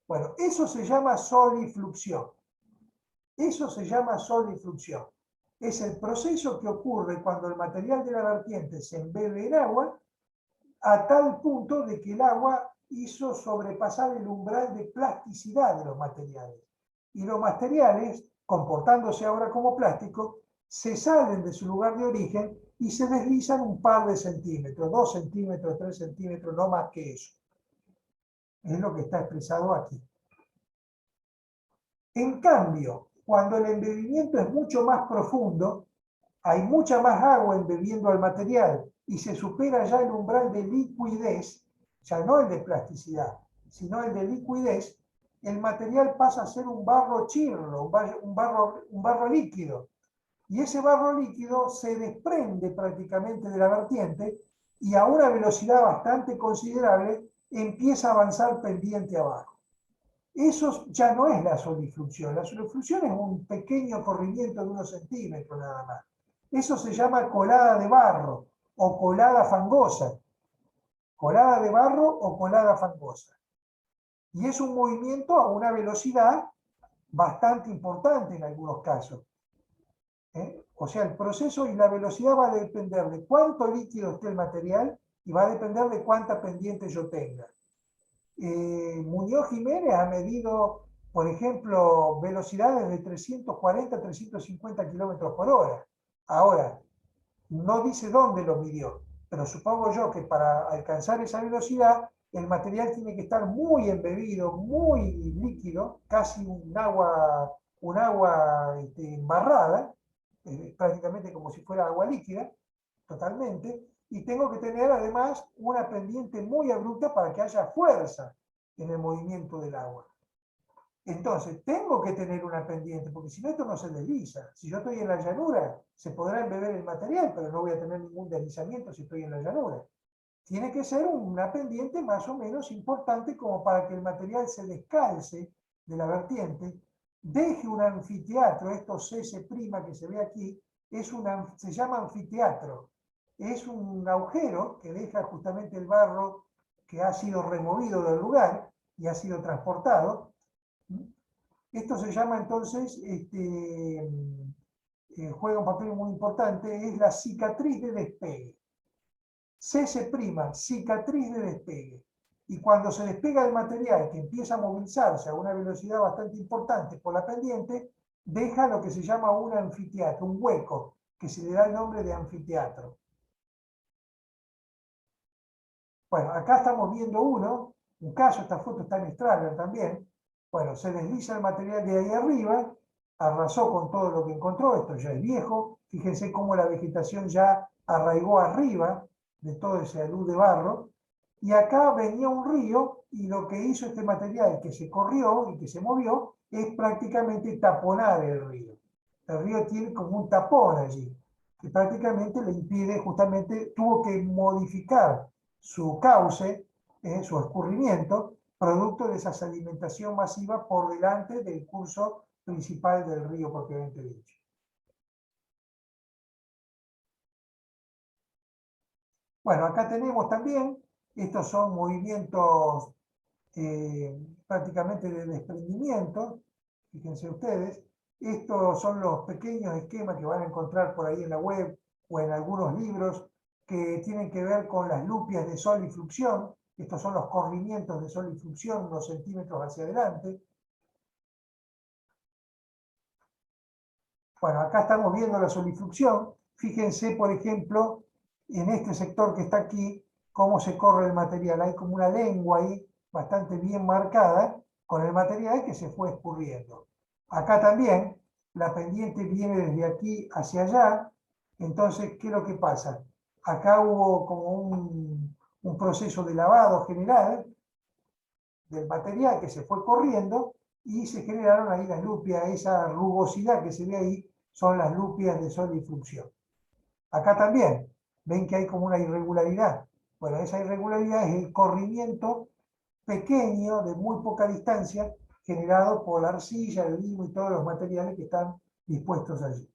Bueno, eso se llama solifluxión. Eso se llama solifluxión. Es el proceso que ocurre cuando el material de la vertiente se embebe en agua a tal punto de que el agua hizo sobrepasar el umbral de plasticidad de los materiales. Y los materiales, comportándose ahora como plástico, se salen de su lugar de origen y se deslizan un par de centímetros, 2 centímetros, 3 centímetros, no más que eso. Es lo que está expresado aquí. En cambio, cuando el embebimiento es mucho más profundo, hay mucha más agua embebiendo al material y se supera ya el umbral de liquidez, ya no el de plasticidad, sino el de liquidez, el material pasa a ser un barro chirlo, un barro líquido. Y ese barro líquido se desprende prácticamente de la vertiente y a una velocidad bastante considerable empieza a avanzar pendiente abajo. Eso ya no es la solifluxión. La solifluxión es un pequeño corrimiento de unos centímetros nada más. Eso se llama colada de barro o colada fangosa. Colada de barro o colada fangosa. Y es un movimiento a una velocidad bastante importante en algunos casos. O sea, el proceso y la velocidad va a depender de cuánto líquido esté el material y va a depender de cuánta pendiente yo tenga. Muñoz Jiménez ha medido, por ejemplo, velocidades de 340 a 350 kilómetros por hora. Ahora, no dice dónde lo midió, pero supongo yo que para alcanzar esa velocidad, el material tiene que estar muy embebido, muy líquido, casi un agua embarrada, prácticamente como si fuera agua líquida, totalmente, y tengo que tener además una pendiente muy abrupta para que haya fuerza en el movimiento del agua. Entonces, tengo que tener una pendiente, porque si no esto no se desliza. Si yo estoy en la llanura, se podrá embeber el material, pero no voy a tener ningún deslizamiento si estoy en la llanura. Tiene que ser una pendiente más o menos importante como para que el material se descalce de la vertiente, deje un anfiteatro. Esto CS' que se ve aquí, se llama anfiteatro. Es un agujero que deja justamente el barro que ha sido removido del lugar y ha sido transportado. Esto se llama entonces, juega un papel muy importante, es la cicatriz de despegue. CS', cicatriz de despegue. Y cuando se despega el material que empieza a movilizarse a una velocidad bastante importante por la pendiente, deja lo que se llama un anfiteatro, un hueco, que se le da el nombre de anfiteatro. Bueno, acá estamos viendo un caso, esta foto está en Straller también. Bueno, se desliza el material de ahí arriba, arrasó con todo lo que encontró, esto ya es viejo, fíjense cómo la vegetación ya arraigó arriba de todo ese luz de barro, y acá venía un río, y lo que hizo este material que se corrió y que se movió, es prácticamente taponar el río. El río tiene como un tapón allí, que prácticamente le impide, justamente, tuvo que modificar su cauce, su escurrimiento, producto de esa sedimentación masiva por delante del curso principal del río propiamente dicho. Bueno, acá tenemos también, estos son movimientos prácticamente de desprendimiento, fíjense ustedes, estos son los pequeños esquemas que van a encontrar por ahí en la web o en algunos libros que tienen que ver con las lupias de solifluxión. Estos son los corrimientos de solifluxión unos centímetros hacia adelante. Bueno, acá estamos viendo la solifluxión. Fíjense, por ejemplo, en este sector que está aquí, cómo se corre el material. Hay como una lengua ahí bastante bien marcada con el material que se fue escurriendo. Acá también la pendiente viene desde aquí hacia allá. Entonces, ¿qué es lo que pasa? Acá hubo como un proceso de lavado general del material que se fue corriendo y se generaron ahí las lupias. Esa rugosidad que se ve ahí son las lupias de solifluxión. Acá también ven que hay como una irregularidad. Bueno, esa irregularidad es el corrimiento pequeño de muy poca distancia generado por la arcilla, el limo y todos los materiales que están dispuestos allí.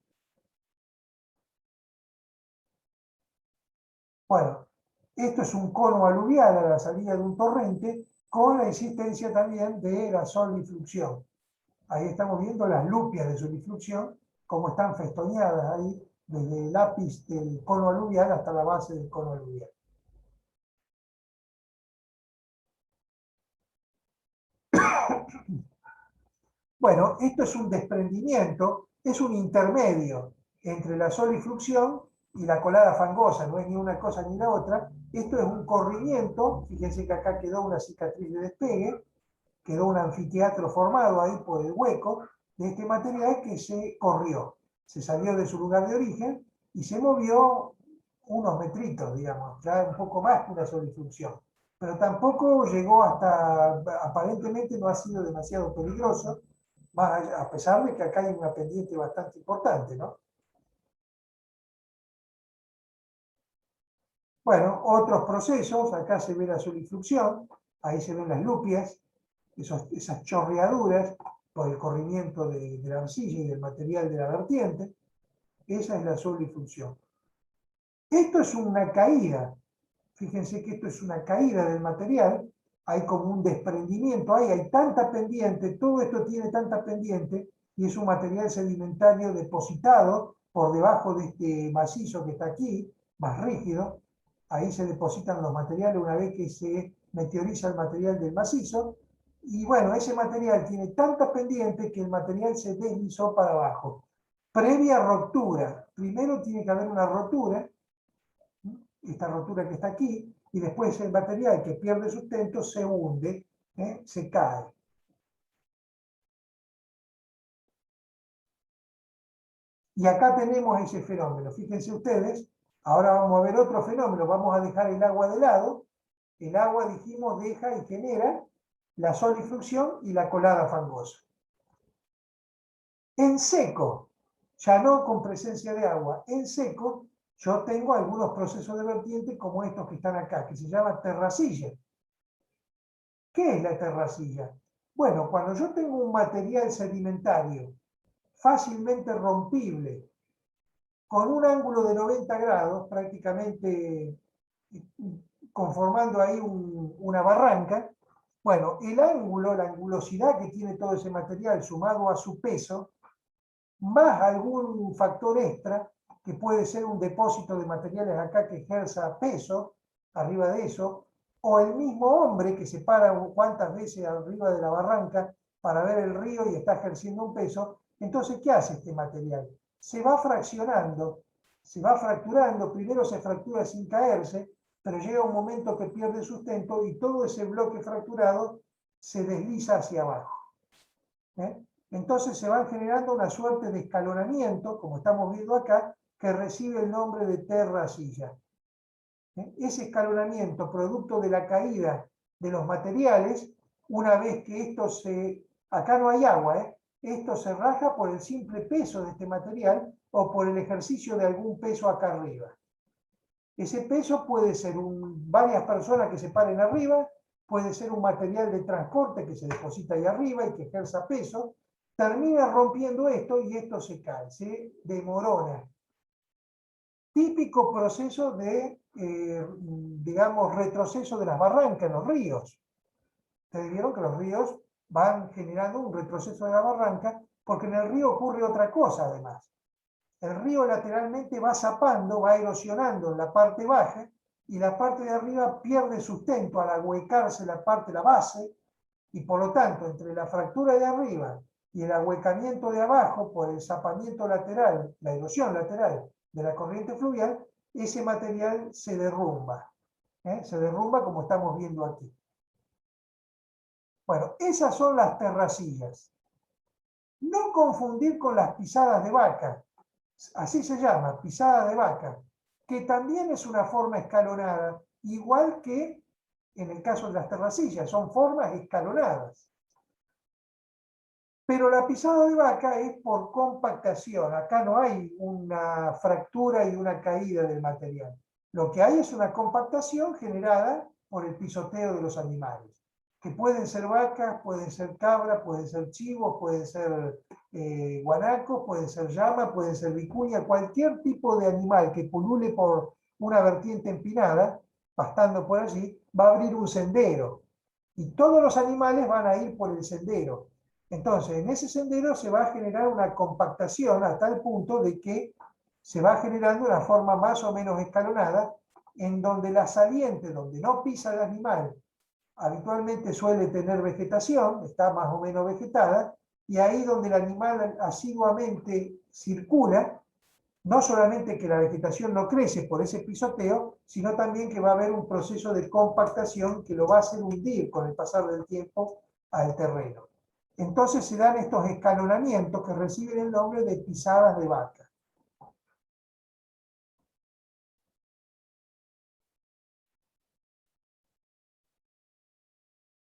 Bueno, esto es un cono aluvial a la salida de un torrente con la existencia también de la solifluxión. Ahí estamos viendo las lupias de solifluxión, como están festoneadas ahí, desde el ápice del cono aluvial hasta la base del cono aluvial. Bueno, esto es un desprendimiento, es un intermedio entre la solifluxión y la colada fangosa, no es ni una cosa ni la otra. Esto es un corrimiento, fíjense que acá quedó una cicatriz de despegue, quedó un anfiteatro formado ahí por el hueco de este material que se corrió, se salió de su lugar de origen y se movió unos metritos, digamos, ya un poco más que una solifluxión. Pero tampoco llegó hasta, aparentemente no ha sido demasiado peligroso, a pesar de que acá hay una pendiente bastante importante, ¿no? Bueno, otros procesos, acá se ve la solifluxión, ahí se ven las lupias, esas chorreaduras por el corrimiento de la arcilla y del material de la vertiente. Esa es la solifluxión. Esto es una caída. Fíjense que esto es una caída del material. Hay como un desprendimiento. Hay tanta pendiente, todo esto tiene tanta pendiente, y es un material sedimentario depositado por debajo de este macizo que está aquí, más rígido. Ahí se depositan los materiales una vez que se meteoriza el material del macizo. Y bueno, ese material tiene tanta pendiente que el material se deslizó para abajo. Previa ruptura. Primero tiene que haber una rotura, esta rotura que está aquí, y después el material que pierde sustento se hunde, se cae. Y acá tenemos ese fenómeno. Fíjense ustedes, ahora vamos a ver otro fenómeno. Vamos a dejar el agua de lado. El agua, dijimos, deja y genera la solifluxión y la colada fangosa. En seco, ya no con presencia de agua, en seco, yo tengo algunos procesos de vertiente como estos que están acá, que se llama terracilla. ¿Qué es la terracilla? Bueno, cuando yo tengo un material sedimentario fácilmente rompible, con un ángulo de 90 grados, prácticamente conformando ahí una barranca, bueno, el ángulo, la angulosidad que tiene todo ese material sumado a su peso, más algún factor extra, que puede ser un depósito de materiales acá que ejerza peso arriba de eso, o el mismo hombre que se para cuántas veces arriba de la barranca para ver el río y está ejerciendo un peso. Entonces, ¿qué hace este material? Se va fraccionando, se va fracturando, primero se fractura sin caerse, pero llega un momento que pierde sustento y todo ese bloque fracturado se desliza hacia abajo. Entonces se van generando una suerte de escalonamiento, como estamos viendo acá, que recibe el nombre de terracilla. Ese escalonamiento, producto de la caída de los materiales, una vez que esto acá no hay agua, esto se raja por el simple peso de este material o por el ejercicio de algún peso acá arriba. Ese peso puede ser varias personas que se paren arriba, puede ser un material de transporte que se deposita ahí arriba y que ejerza peso, termina rompiendo esto y esto se cae, se demorona. Típico proceso de, digamos, retroceso de las barrancas en los ríos. Ustedes vieron que los ríos van generando un retroceso de la barranca porque en el río ocurre otra cosa además. El río lateralmente va zapando, va erosionando en la parte baja y la parte de arriba pierde sustento al ahuecarse la parte, la base, y por lo tanto entre la fractura de arriba y el ahuecamiento de abajo por el zapamiento lateral, la erosión lateral de la corriente fluvial, ese material se derrumba. Se derrumba como estamos viendo aquí. Bueno, esas son las terracillas. No confundir con las pisadas de vaca. Así se llama, pisada de vaca, que también es una forma escalonada, igual que en el caso de las terracillas, son formas escalonadas. Pero la pisada de vaca es por compactación, acá no hay una fractura y una caída del material. Lo que hay es una compactación generada por el pisoteo de los animales, que pueden ser vacas, pueden ser cabras, pueden ser chivos, pueden ser guanacos, pueden ser llamas, pueden ser vicuña, cualquier tipo de animal que pulule por una vertiente empinada, pastando por allí, va a abrir un sendero. Y todos los animales van a ir por el sendero. Entonces, en ese sendero se va a generar una compactación a tal punto de que se va generando una forma más o menos escalonada, en donde la saliente, donde no pisa el animal, habitualmente suele tener vegetación, está más o menos vegetada, y ahí donde el animal asiduamente circula, no solamente que la vegetación no crece por ese pisoteo, sino también que va a haber un proceso de compactación que lo va a hacer hundir con el pasar del tiempo al terreno. Entonces se dan estos escalonamientos que reciben el nombre de pisadas de vaca.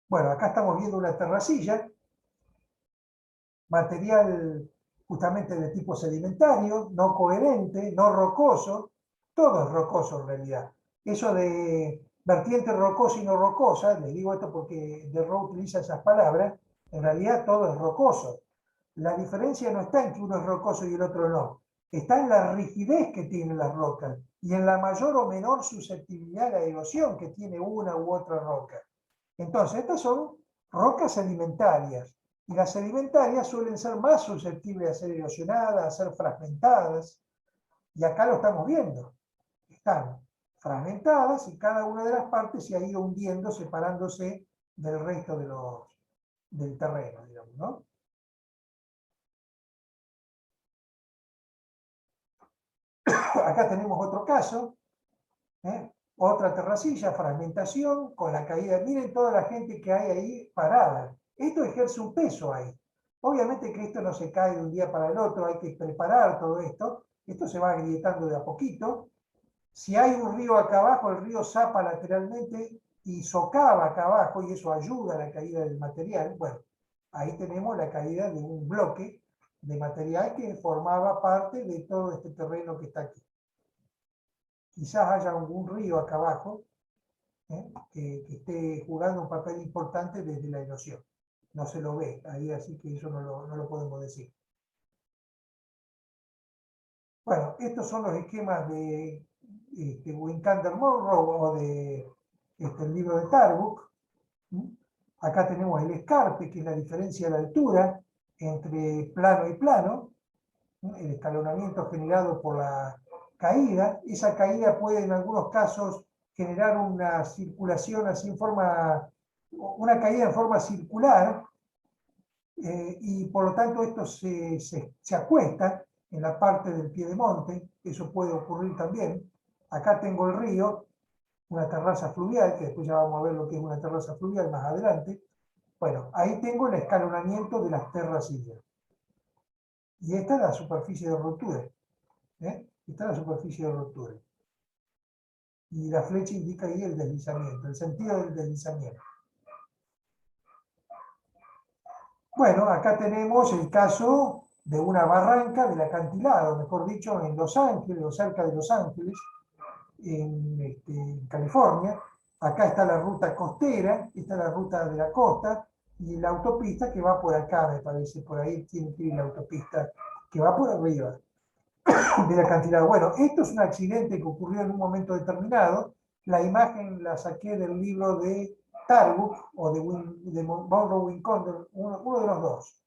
Bueno, acá estamos viendo una terracilla, material justamente de tipo sedimentario, no coherente, no rocoso, todo es rocoso en realidad. Eso de vertiente rocosa y no rocosa, les digo esto porque Derro utiliza esas palabras, en realidad todo es rocoso. La diferencia no está en que uno es rocoso y el otro no, está en la rigidez que tienen las rocas y en la mayor o menor susceptibilidad a la erosión que tiene una u otra roca. Entonces, estas son rocas sedimentarias, y las sedimentarias suelen ser más susceptibles a ser erosionadas, a ser fragmentadas, y acá lo estamos viendo. Están fragmentadas y cada una de las partes se ha ido hundiendo, separándose del resto del terreno, digamos, ¿no? Acá tenemos otro caso, ¿eh? Otra terracilla, fragmentación, con la caída. Miren toda la gente que hay ahí parada. Esto ejerce un peso ahí. Obviamente que esto no se cae de un día para el otro, hay que preparar todo esto. Esto se va agrietando de a poquito. Si hay un río acá abajo, el río zapa lateralmente y socava acá abajo, y eso ayuda a la caída del material. Bueno, ahí tenemos la caída de un bloque de material que formaba parte de todo este terreno que está aquí. Quizás haya algún río acá abajo que esté jugando un papel importante desde la erosión. No se lo ve ahí, así que eso no lo podemos decir. Bueno, estos son los esquemas de Wincander-Monroe o de el libro de Tarbuck. Acá tenemos el escarpe, que es la diferencia de altura entre plano y plano, el escalonamiento generado por la caída. Esa caída puede en algunos casos generar una circulación así en forma, una caída en forma circular, y por lo tanto esto se acuesta en la parte del piedemonte. Eso puede ocurrir también. Acá tengo el río, una terraza fluvial, que después ya vamos a ver lo que es una terraza fluvial más adelante. Bueno, ahí tengo el escalonamiento de las terracillas. Y esta es la superficie de ruptura. Esta es la superficie de ruptura. Y la flecha indica ahí el deslizamiento, el sentido del deslizamiento. Bueno, acá tenemos el caso de una barranca del acantilado, mejor dicho, en Los Ángeles, o cerca de Los Ángeles, en California. Acá está la ruta costera, esta es la ruta de la costa, y la autopista que va por acá, me parece, por ahí tiene que ir la autopista que va por arriba del acantilado. Bueno, esto es un accidente que ocurrió en un momento determinado. La imagen la saqué del libro de Tarbuck o de Monroe Wincander, uno de los dos,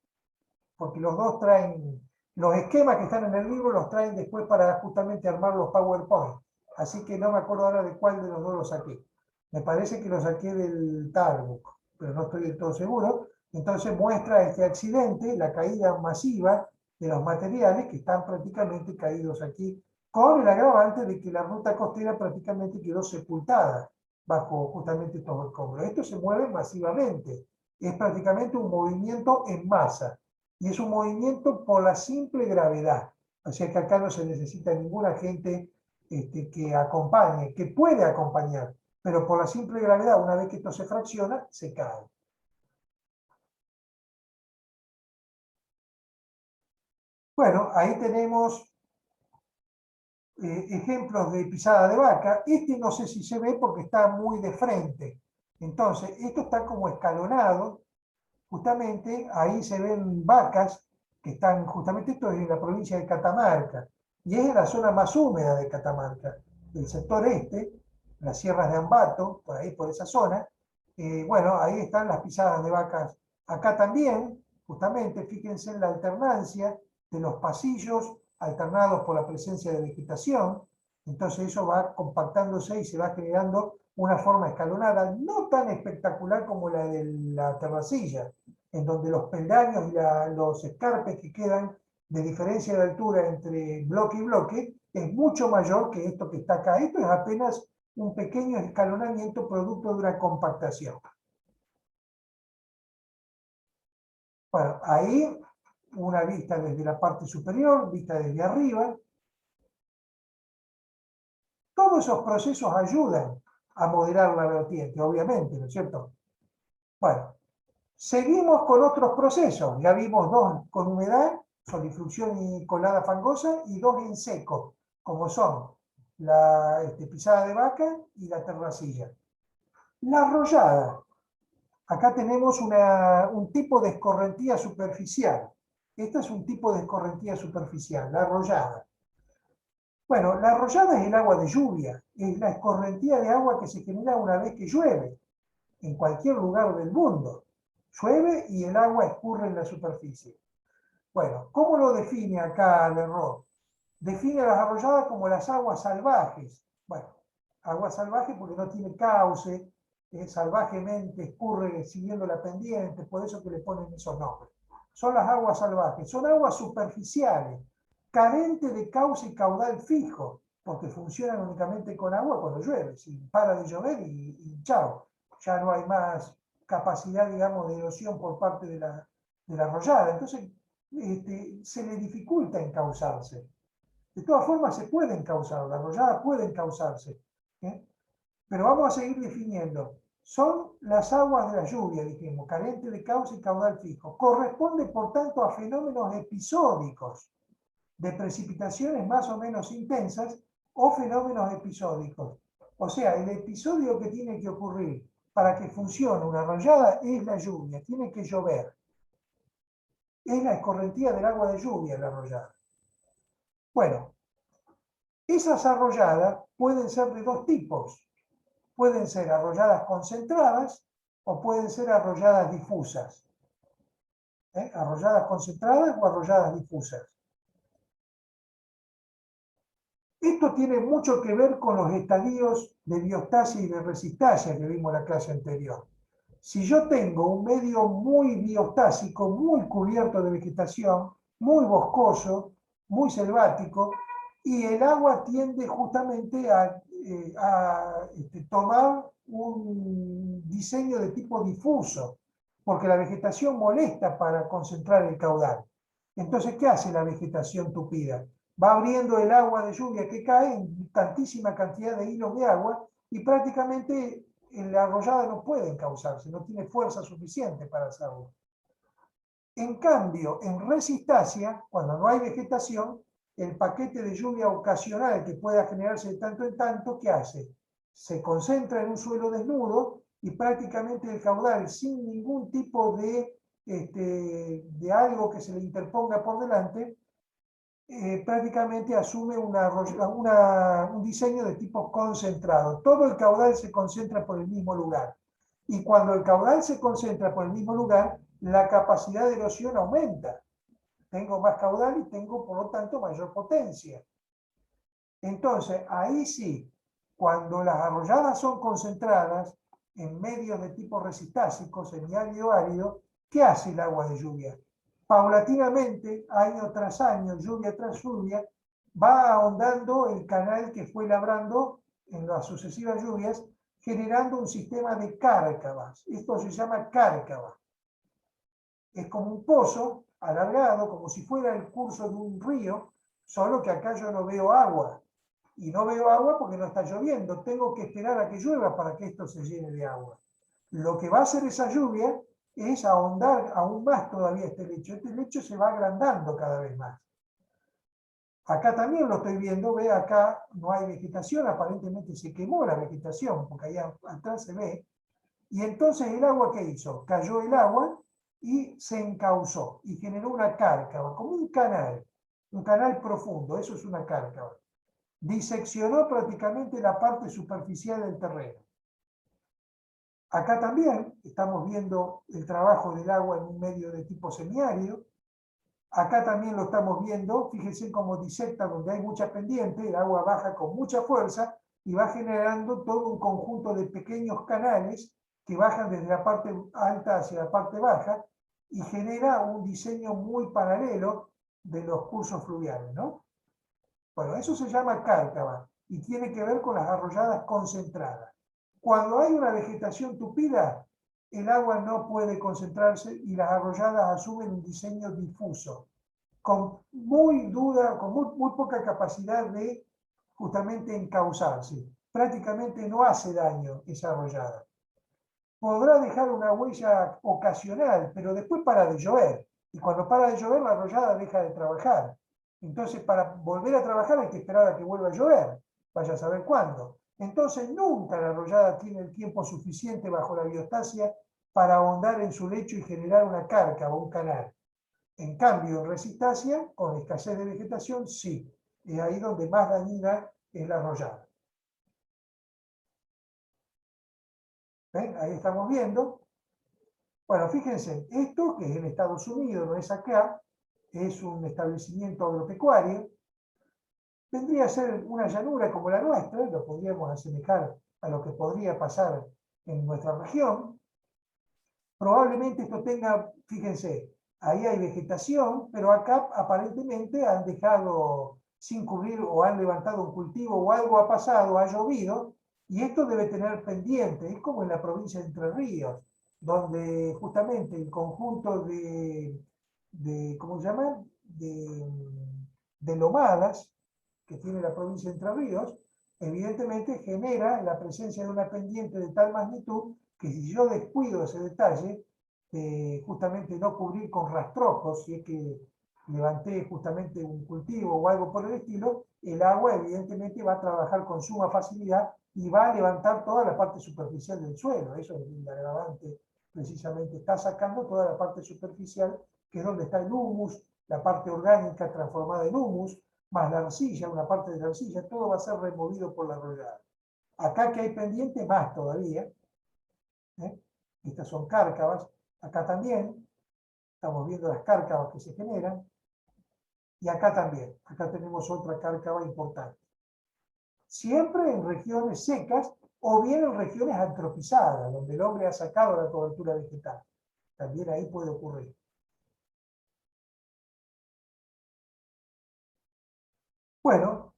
porque los dos traen, los esquemas que están en el libro los traen después para justamente armar los PowerPoint, así que no me acuerdo ahora de cuál de los dos lo saqué. Me parece que lo saqué del Tarbuck, pero no estoy del todo seguro. Entonces muestra este accidente, la caída masiva de los materiales que están prácticamente caídos aquí, con el agravante de que la ruta costera prácticamente quedó sepultada bajo justamente estos escombros. Esto se mueve masivamente, es prácticamente un movimiento en masa, y es un movimiento por la simple gravedad. O sea que acá no se necesita ningún agente que acompañe, que puede acompañar, pero por la simple gravedad, una vez que esto se fracciona, se cae. Bueno, ahí tenemos ejemplos de pisada de vaca. Este no sé si se ve porque está muy de frente. Entonces, esto está como escalonado. Justamente ahí se ven vacas que están, justamente esto es en la provincia de Catamarca, y es en la zona más húmeda de Catamarca, el sector este, las sierras de Ambato, por ahí, por esa zona. Bueno, ahí están las pisadas de vacas. Acá también, justamente, fíjense en la alternancia de los pasillos alternados por la presencia de vegetación. Entonces eso va compactándose y se va generando una forma escalonada, no tan espectacular como la de la terracilla, en donde los peldaños y los escarpes que quedan de diferencia de altura entre bloque y bloque es mucho mayor que esto que está acá. Esto es apenas un pequeño escalonamiento producto de una compactación. Bueno, ahí una vista desde la parte superior, vista desde arriba. Todos esos procesos ayudan a moderar la vertiente, obviamente, ¿no es cierto? Bueno, seguimos con otros procesos. Ya vimos dos con humedad, solifluxión y colada fangosa, y dos en seco, como son la pisada de vaca y la terracilla. La arrollada. Acá tenemos un tipo de escorrentía superficial. Este es un tipo de escorrentía superficial, la arrollada. Bueno, la arrollada es el agua de lluvia, es la escorrentía de agua que se genera una vez que llueve, en cualquier lugar del mundo. Llueve y el agua escurre en la superficie. Bueno, ¿cómo lo define acá Lerroux? Define las arrolladas como las aguas salvajes. Bueno, agua salvaje porque no tiene cauce, salvajemente escurre siguiendo la pendiente, por eso que le ponen esos nombres. Son las aguas salvajes, son aguas superficiales, carentes de cauce y caudal fijo, porque funcionan únicamente con agua cuando llueve. Si para de llover y chao, ya no hay más capacidad, digamos, de erosión por parte de la arrollada. Entonces, se le dificulta encauzarse. De todas formas, se puede encauzar, la arrollada puede encauzarse. Pero vamos a seguir definiendo. Son las aguas de la lluvia, dijimos, carentes de cauce y caudal fijo. Corresponde, por tanto, a fenómenos episódicos de precipitaciones más o menos intensas o fenómenos episódicos. O sea, el episodio que tiene que ocurrir para que funcione una arrollada es la lluvia, tiene que llover. Es la escorrentía del agua de lluvia la arrollada. Bueno, esas arrolladas pueden ser de dos tipos. Pueden ser arrolladas concentradas o pueden ser arrolladas difusas. Arrolladas concentradas o arrolladas difusas. Esto tiene mucho que ver con los estadios de biostasia y de resistasia que vimos en la clase anterior. Si yo tengo un medio muy biostásico, muy cubierto de vegetación, muy boscoso, muy selvático, y el agua tiende justamente a tomar un diseño de tipo difuso, porque la vegetación molesta para concentrar el caudal. Entonces, ¿qué hace la vegetación tupida? Va abriendo el agua de lluvia que cae en tantísima cantidad de hilos de agua y prácticamente la arrollada no puede encauzarse, no tiene fuerza suficiente para hacerlo. En cambio, en resistasia, cuando no hay vegetación, el paquete de lluvia ocasional que pueda generarse de tanto en tanto, ¿qué hace? Se concentra en un suelo desnudo y prácticamente el caudal, sin ningún tipo de algo que se le interponga por delante, prácticamente asume un diseño de tipo concentrado. Todo el caudal se concentra por el mismo lugar. Y cuando el caudal se concentra por el mismo lugar, la capacidad de erosión aumenta. Tengo más caudal y tengo, por lo tanto, mayor potencia. Entonces, ahí sí, cuando las arrolladas son concentradas en medios de tipo resistásico, semiárido, árido, ¿qué hace el agua de lluvia? Paulatinamente, año tras año, lluvia tras lluvia, va ahondando el canal que fue labrando en las sucesivas lluvias, generando un sistema de cárcavas. Esto se llama cárcava. Es como un pozo alargado, como si fuera el curso de un río, solo que acá yo no veo agua. Y no veo agua porque no está lloviendo. Tengo que esperar a que llueva para que esto se llene de agua. Lo que va a hacer esa lluvia es ahondar aún más todavía este lecho. Este lecho se va agrandando cada vez más. Acá también lo estoy viendo, ve acá no hay vegetación, aparentemente se quemó la vegetación, porque ahí atrás se ve. Y entonces el agua, ¿qué hizo? Cayó el agua y se encauzó y generó una cárcava, como un canal profundo, eso es una cárcava. Diseccionó prácticamente la parte superficial del terreno. Acá también estamos viendo el trabajo del agua en un medio de tipo semiárido. Acá también lo estamos viendo, fíjense cómo disecta donde hay mucha pendiente, el agua baja con mucha fuerza y va generando todo un conjunto de pequeños canales que bajan desde la parte alta hacia la parte baja y genera un diseño muy paralelo de los cursos fluviales, ¿no? Bueno, eso se llama cárcava y tiene que ver con las arrolladas concentradas. Cuando hay una vegetación tupida, el agua no puede concentrarse y las arrolladas asumen un diseño difuso, con muy poca capacidad de justamente encauzarse. Prácticamente no hace daño esa arrollada. Podrá dejar una huella ocasional, pero después para de llover. Y cuando para de llover, la arrollada deja de trabajar. Entonces, para volver a trabajar hay que esperar a que vuelva a llover. vaya a saber cuándo. Entonces nunca la arrollada tiene el tiempo suficiente bajo la biostasia para ahondar en su lecho y generar una cárcava o un canal. En cambio, en resistasia, con escasez de vegetación, sí. Es ahí donde más dañina es la arrollada. ¿Ven? Ahí estamos viendo. Bueno, fíjense, esto que es en Estados Unidos, no es acá, es un establecimiento agropecuario. Vendría a ser una llanura como la nuestra, lo podríamos asemejar a lo que podría pasar en nuestra región. Probablemente esto tenga, fíjense, ahí hay vegetación, pero acá aparentemente han dejado sin cubrir o han levantado un cultivo o algo ha pasado, ha llovido, y esto debe tener pendiente. Es como en la provincia de Entre Ríos, donde justamente el conjunto ¿cómo se llama? De lomadas que tiene la provincia de Entre Ríos, evidentemente genera la presencia de una pendiente de tal magnitud que si yo descuido ese detalle, justamente no cubrir con rastrojos, si es que levanté justamente un cultivo o algo por el estilo, el agua evidentemente va a trabajar con suma facilidad y va a levantar toda la parte superficial del suelo. Eso es el agravante, precisamente está sacando toda la parte superficial, que es donde está el humus, la parte orgánica transformada en humus, más la arcilla, una parte de la arcilla, todo va a ser removido por la arrollada. Acá que hay pendiente, más todavía. Estas son cárcavas. Acá también estamos viendo las cárcavas que se generan. Y acá también. Acá tenemos otra cárcava importante. Siempre en regiones secas o bien en regiones antropizadas, donde el hombre ha sacado la cobertura vegetal. También ahí puede ocurrir. Bueno,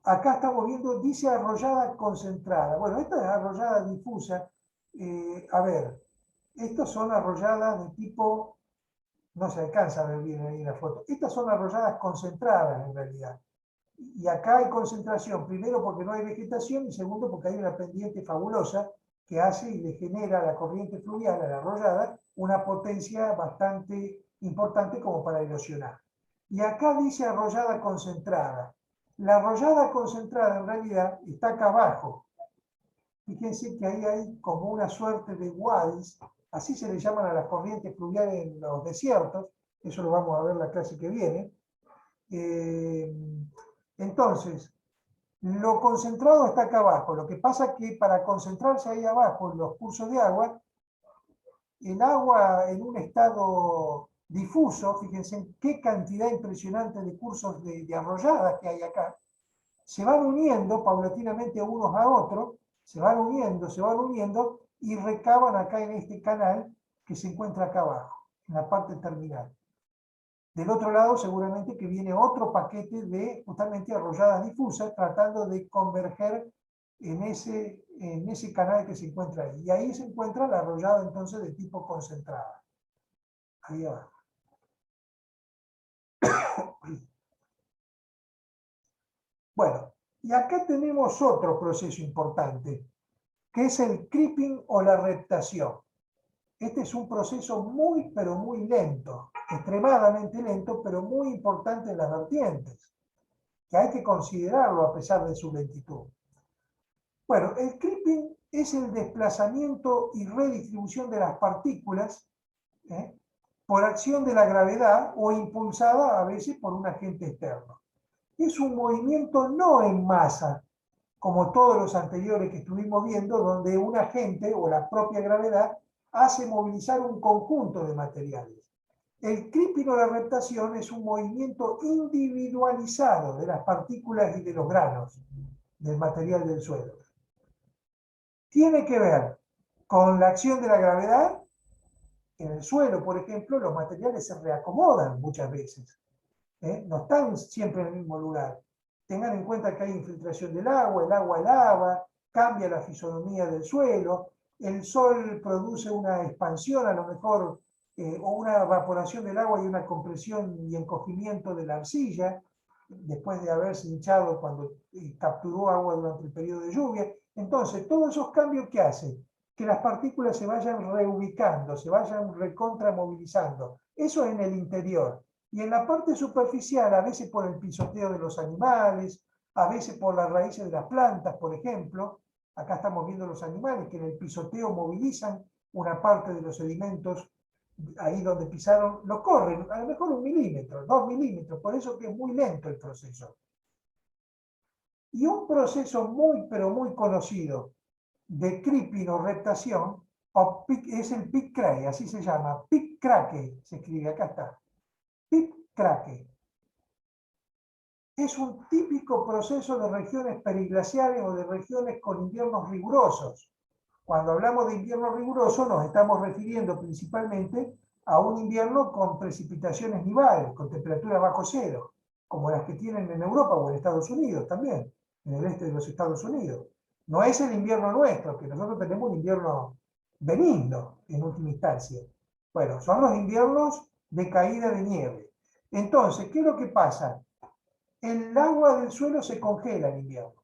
acá estamos viendo, dice arrollada concentrada. Bueno, esta es arrollada difusa. A ver, estos son arrolladas de tipo, no se alcanza a ver bien ahí en la foto. Estas son arrolladas concentradas en realidad. Y acá hay concentración, primero porque no hay vegetación y segundo porque hay una pendiente fabulosa que hace y le genera a la corriente fluvial, a la arrollada, una potencia bastante importante como para erosionar. Y acá dice arrollada concentrada. La arrollada concentrada en realidad está acá abajo. Fíjense que ahí hay como una suerte de wadis, así se le llaman a las corrientes fluviales en los desiertos, eso lo vamos a ver en la clase que viene. Entonces, lo concentrado está acá abajo. Lo que pasa es que para concentrarse ahí abajo en los cursos de agua, el agua en un estado difuso, fíjense qué cantidad impresionante de cursos de arrolladas que hay acá, se van uniendo paulatinamente unos a otros, se van uniendo y recaban acá en este canal que se encuentra acá abajo, en la parte terminal. Del otro lado seguramente que viene otro paquete de justamente arrolladas difusas tratando de converger en ese canal que se encuentra ahí. Y ahí se encuentra la arrollada entonces de tipo concentrada. Ahí abajo. Bueno, y acá tenemos otro proceso importante, que es el creeping o la reptación. Este es un proceso muy, pero muy lento, extremadamente lento, pero muy importante en las vertientes, que hay que considerarlo a pesar de su lentitud. Bueno, el creeping es el desplazamiento y redistribución de las partículas por acción de la gravedad o impulsada a veces por un agente externo. Es un movimiento no en masa, como todos los anteriores que estuvimos viendo, donde un agente o la propia gravedad hace movilizar un conjunto de materiales. El creeping o la reptación es un movimiento individualizado de las partículas y de los granos del material del suelo. Tiene que ver con la acción de la gravedad. En el suelo, por ejemplo, los materiales se reacomodan muchas veces. No están siempre en el mismo lugar. Tengan en cuenta que hay infiltración del agua, el agua lava, cambia la fisonomía del suelo, el sol produce una expansión a lo mejor, o una evaporación del agua y una compresión y encogimiento de la arcilla, después de haberse hinchado cuando capturó agua durante el periodo de lluvia. Entonces, todos esos cambios que hacen que las partículas se vayan reubicando, se vayan recontramovilizando. Eso en el interior. Y en la parte superficial, a veces por el pisoteo de los animales, a veces por las raíces de las plantas, por ejemplo. Acá estamos viendo los animales que en el pisoteo movilizan una parte de los sedimentos, ahí donde pisaron, lo corren, a lo mejor 1 milímetro, 2 milímetros, por eso que es muy lento el proceso. Y un proceso muy, pero muy conocido de cripinorreptación es el pickrake, así se llama, pickrake, se escribe, acá está, pickrake. Es un típico proceso de regiones periglaciales o de regiones con inviernos rigurosos. Cuando hablamos de invierno riguroso nos estamos refiriendo principalmente a un invierno con precipitaciones nivales, con temperaturas bajo cero, como las que tienen en Europa o en Estados Unidos también, en el este de los Estados Unidos. No es el invierno nuestro, que nosotros tenemos un invierno benigno en última instancia. Bueno, son los inviernos de caída de nieve. Entonces, ¿qué es lo que pasa? El agua del suelo se congela en invierno.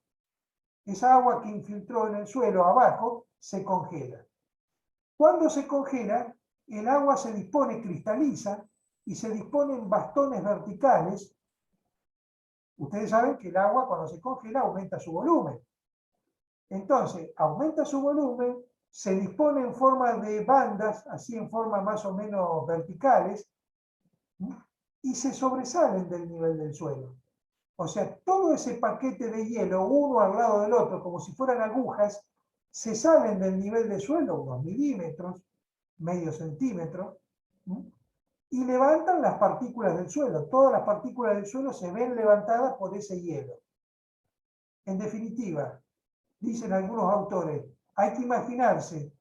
Esa agua que infiltró en el suelo abajo se congela. Cuando se congela, el agua se dispone, cristaliza y se dispone en bastones verticales. Ustedes saben que el agua cuando se congela aumenta su volumen. Entonces, aumenta su volumen, se dispone en forma de bandas, así en forma más o menos verticales, y se sobresalen del nivel del suelo. O sea, todo ese paquete de hielo, uno al lado del otro, como si fueran agujas, se salen del nivel del suelo, unos milímetros, medio centímetro, y levantan las partículas del suelo. Todas las partículas del suelo se ven levantadas por ese hielo. En definitiva, dicen algunos autores, hay que imaginarse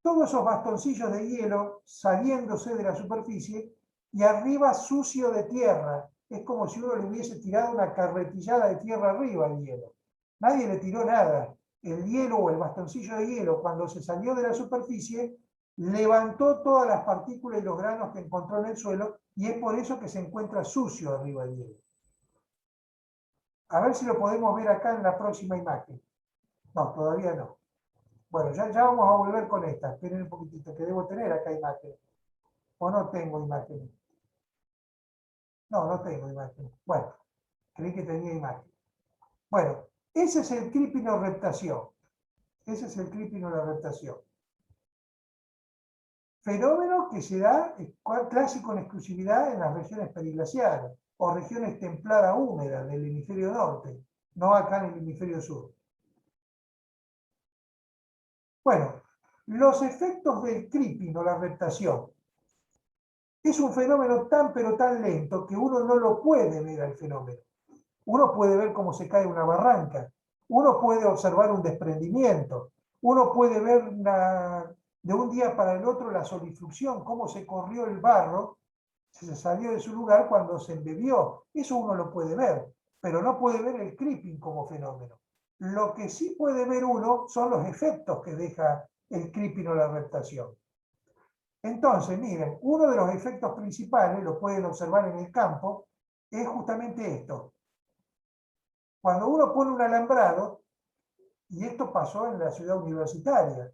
todos esos bastoncillos de hielo saliéndose de la superficie y arriba sucio de tierra. Es como si uno le hubiese tirado una carretillada de tierra arriba al hielo. Nadie le tiró nada. El hielo o el bastoncillo de hielo, cuando se salió de la superficie, levantó todas las partículas y los granos que encontró en el suelo, y es por eso que se encuentra sucio arriba del hielo. A ver si lo podemos ver acá en la próxima imagen. No, todavía no. Bueno, ya vamos a volver con esta. Esperen un poquitito, que debo tener acá imágenes. ¿O no tengo imágenes? No, no tengo imágenes. Bueno, creí que tenía imágenes. Bueno, ese es el cripinorreptación. Ese es el cripinorreptación. Fenómeno que se da clásico en exclusividad en las regiones periglaciares o regiones templadas húmedas del hemisferio norte, no acá en el hemisferio sur. Bueno, los efectos del cripinorreptación. Es un fenómeno tan pero tan lento que uno no lo puede ver al fenómeno. Uno puede ver cómo se cae una barranca, uno puede observar un desprendimiento, uno puede ver de un día para el otro la solifluxión, cómo se corrió el barro, se salió de su lugar cuando se embebió. Eso uno lo puede ver, pero no puede ver el creeping como fenómeno. Lo que sí puede ver uno son los efectos que deja el creeping o la reptación. Entonces, miren, uno de los efectos principales, lo pueden observar en el campo, es justamente esto. Cuando uno pone un alambrado, y esto pasó en la ciudad universitaria,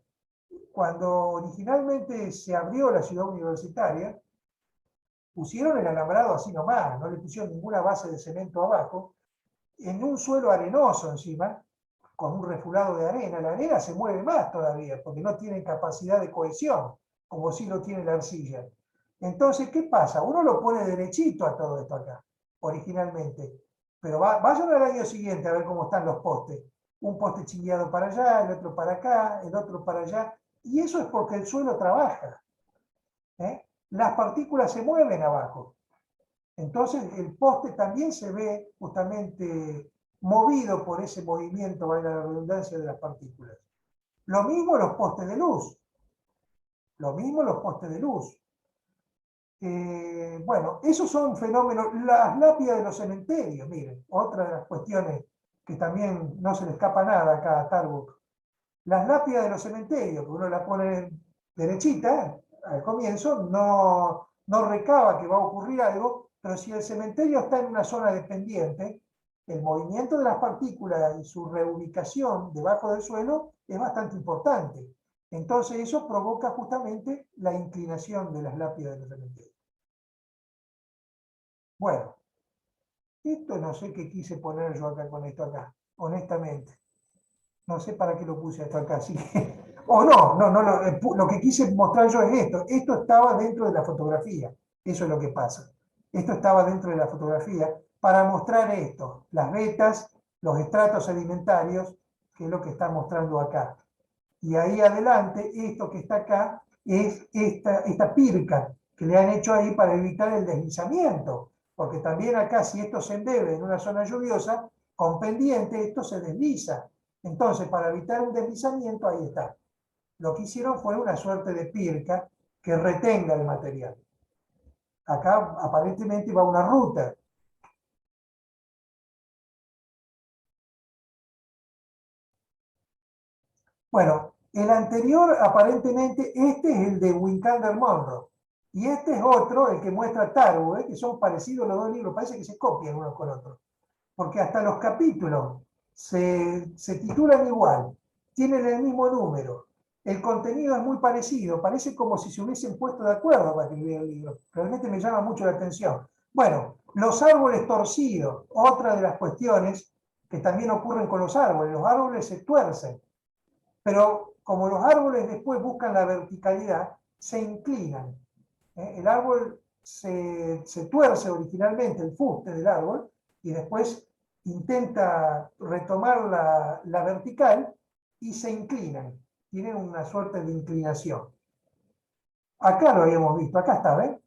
cuando originalmente se abrió la ciudad universitaria, pusieron el alambrado así nomás, no le pusieron ninguna base de cemento abajo, en un suelo arenoso encima, con un refulado de arena. La arena se mueve más todavía, porque no tiene capacidad de cohesión, como sí lo tiene la arcilla. Entonces, ¿qué pasa? Uno lo pone derechito a todo esto acá, originalmente. Pero vayan al año siguiente a ver cómo están los postes. Un poste chingado para allá, el otro para acá, el otro para allá. Y eso es porque el suelo trabaja. Las partículas se mueven abajo. Entonces el poste también se ve justamente movido por ese movimiento, valga la redundancia, de las partículas. Lo mismo los postes de luz. Lo mismo los postes de luz. Bueno, esos son fenómenos. Las lápidas de los cementerios, miren, otra de las cuestiones que también no se le escapa nada acá a Tarbuk. Las lápidas de los cementerios, que uno la pone derechita al comienzo, no recaba que va a ocurrir algo, pero si el cementerio está en una zona dependiente, el movimiento de las partículas y su reubicación debajo del suelo es bastante importante. Entonces eso provoca justamente la inclinación de las lápidas del cementerio. Bueno, Esto no sé qué quise poner yo acá con esto acá, honestamente. No sé para qué lo puse esto acá, así que... O no, lo que quise mostrar yo es esto. Esto estaba dentro de la fotografía. Eso es lo que pasa. Esto estaba dentro de la fotografía para mostrar esto. Las vetas, los estratos sedimentarios, que es lo que está mostrando acá. Y ahí adelante, esto que está acá, es esta pirca que le han hecho ahí para evitar el deslizamiento. Porque también acá, si esto se embebe en una zona lluviosa, con pendiente, esto se desliza. Entonces, para evitar un deslizamiento, ahí está. Lo que hicieron fue una suerte de pirca que retenga el material. Acá aparentemente va una ruta. Bueno, el anterior aparentemente, este es el de Wincander Monroe. Y este es otro, el que muestra Tarbue, que son parecidos los dos libros, parece que se copian unos con otros. Porque hasta los capítulos se titulan igual, tienen el mismo número. El contenido es muy parecido, parece como si se hubiesen puesto de acuerdo para escribir el libro. Realmente me llama mucho la atención. Bueno, los árboles torcidos, otra de las cuestiones que también ocurren con los árboles se tuercen, pero como los árboles después buscan la verticalidad, se inclinan. El árbol se tuerce originalmente, el fuste del árbol, y después intenta retomar la vertical y se inclinan. Tienen una suerte de inclinación. Acá lo habíamos visto, acá está, ¿ven?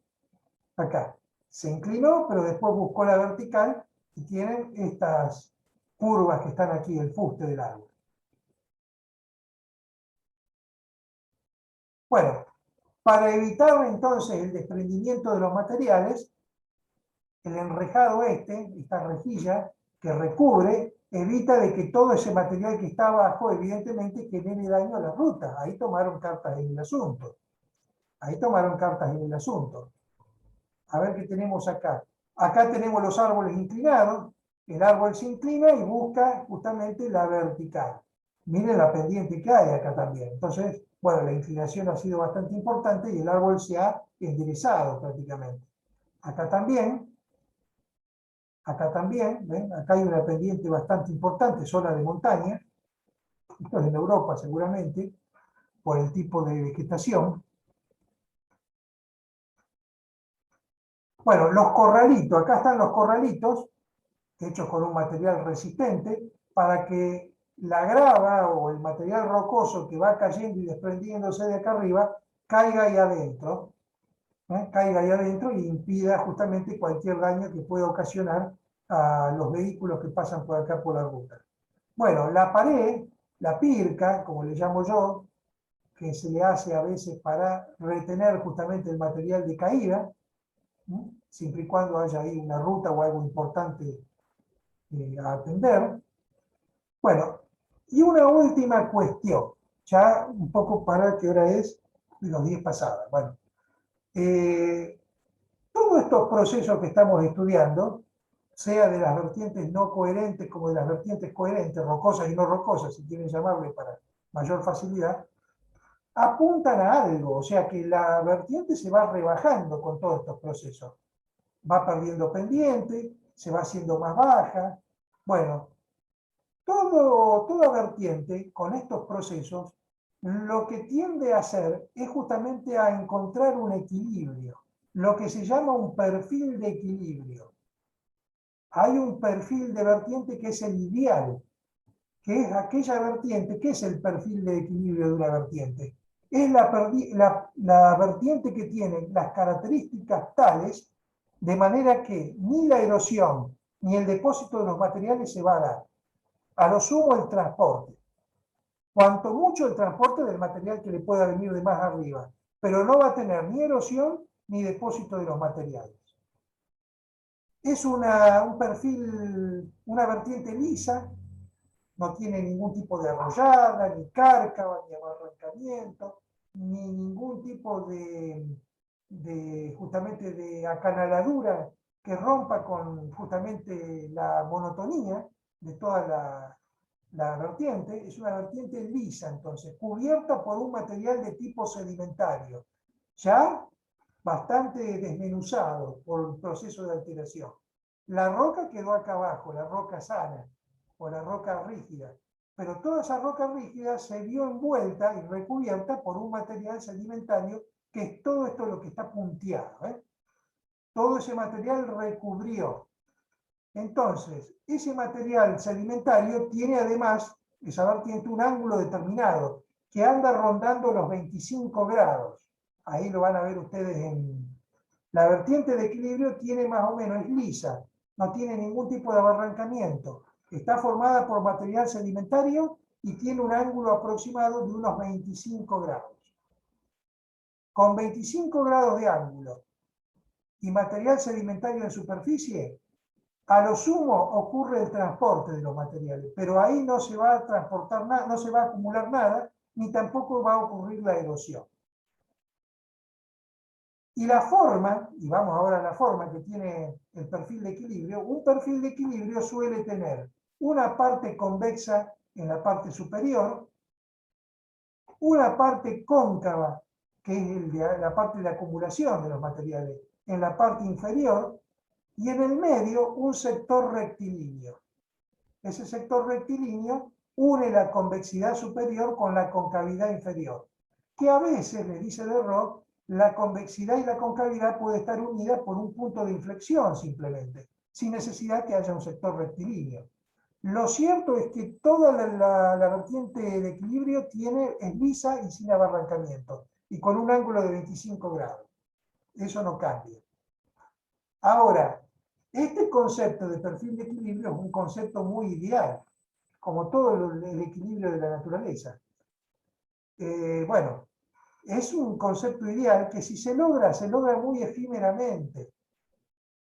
Acá. Se inclinó, pero después buscó la vertical y tienen estas curvas que están aquí, el fuste del árbol. Bueno, para evitar entonces el desprendimiento de los materiales, el enrejado esta rejilla que recubre, evita de que todo ese material que está abajo, evidentemente, genere daño a la ruta. Ahí tomaron cartas en el asunto. Ahí tomaron cartas en el asunto. A ver qué tenemos acá. Acá tenemos los árboles inclinados. El árbol se inclina y busca justamente la vertical. Miren la pendiente que hay acá también. Entonces, bueno, la inclinación ha sido bastante importante y el árbol se ha enderezado prácticamente. Acá también, ¿ven? Acá hay una pendiente bastante importante, zona de montaña. Esto es en Europa seguramente, por el tipo de vegetación. Bueno, los corralitos, acá están los corralitos, hechos con un material resistente, para que la grava o el material rocoso que va cayendo y desprendiéndose de acá arriba, caiga ahí adentro, caiga ahí adentro y impida justamente cualquier daño que pueda ocasionar a los vehículos que pasan por acá por la ruta. Bueno, la pared, la pirca, como le llamo yo, que se le hace a veces para retener justamente el material de caída, siempre y cuando haya ahí una ruta o algo importante a atender. Bueno, y una última cuestión, ya un poco para qué hora es, los 10 pasadas. Bueno, todos estos procesos que estamos estudiando, sea de las vertientes no coherentes como de las vertientes coherentes, rocosas y no rocosas, si quieren llamarle para mayor facilidad, apuntan a algo, o sea que la vertiente se va rebajando con todos estos procesos. Va perdiendo pendiente, se va haciendo más baja. Bueno, toda vertiente con estos procesos lo que tiende a hacer es justamente a encontrar un equilibrio, lo que se llama un perfil de equilibrio. Hay un perfil de vertiente que es el ideal, que es aquella vertiente, que es el perfil de equilibrio de una vertiente. Es la vertiente que tiene las características tales de manera que ni la erosión ni el depósito de los materiales se va a dar. A lo sumo el transporte. Cuanto mucho el transporte del material que le pueda venir de más arriba, pero no va a tener ni erosión ni depósito de los materiales. Es un perfil, una vertiente lisa, no tiene ningún tipo de arrollada, ni cárcava, ni abarrancamiento, ni ningún tipo justamente de acanaladura que rompa con justamente la monotonía de toda la vertiente. Es una vertiente lisa, entonces, cubierta por un material de tipo sedimentario, ya bastante desmenuzado por el proceso de alteración. La roca quedó acá abajo, la roca sana o la roca rígida. Pero toda esa roca rígida se vio envuelta y recubierta por un material sedimentario que es todo esto lo que está punteado, ¿eh? Todo ese material recubrió. Entonces, ese material sedimentario tiene además, esa vertiente, un ángulo determinado, que anda rondando los 25 grados. Ahí lo van a ver ustedes en... La vertiente de equilibrio tiene más o menos, es lisa, no tiene ningún tipo de abarrancamiento. Está formada por material sedimentario y tiene un ángulo aproximado de unos 25 grados. Con 25 grados de ángulo y material sedimentario en superficie, a lo sumo ocurre el transporte de los materiales, pero ahí no se va a transportar nada, no se va a acumular nada, ni tampoco va a ocurrir la erosión. Y la forma, y vamos ahora a la forma que tiene el perfil de equilibrio, un perfil de equilibrio suele tener una parte convexa en la parte superior, una parte cóncava, que es la parte de acumulación de los materiales, en la parte inferior, y en el medio un sector rectilíneo. Ese sector rectilíneo une la convexidad superior con la concavidad inferior, que a veces, le dice de Rock, la convexidad y la concavidad puede estar unidas por un punto de inflexión simplemente, sin necesidad que haya un sector rectilíneo. Lo cierto es que toda la vertiente de equilibrio es lisa y sin abarrancamiento, y con un ángulo de 25 grados. Eso no cambia. Ahora, este concepto de perfil de equilibrio es un concepto muy ideal, como todo el equilibrio de la naturaleza. Bueno, es un concepto ideal que si se logra muy efímeramente,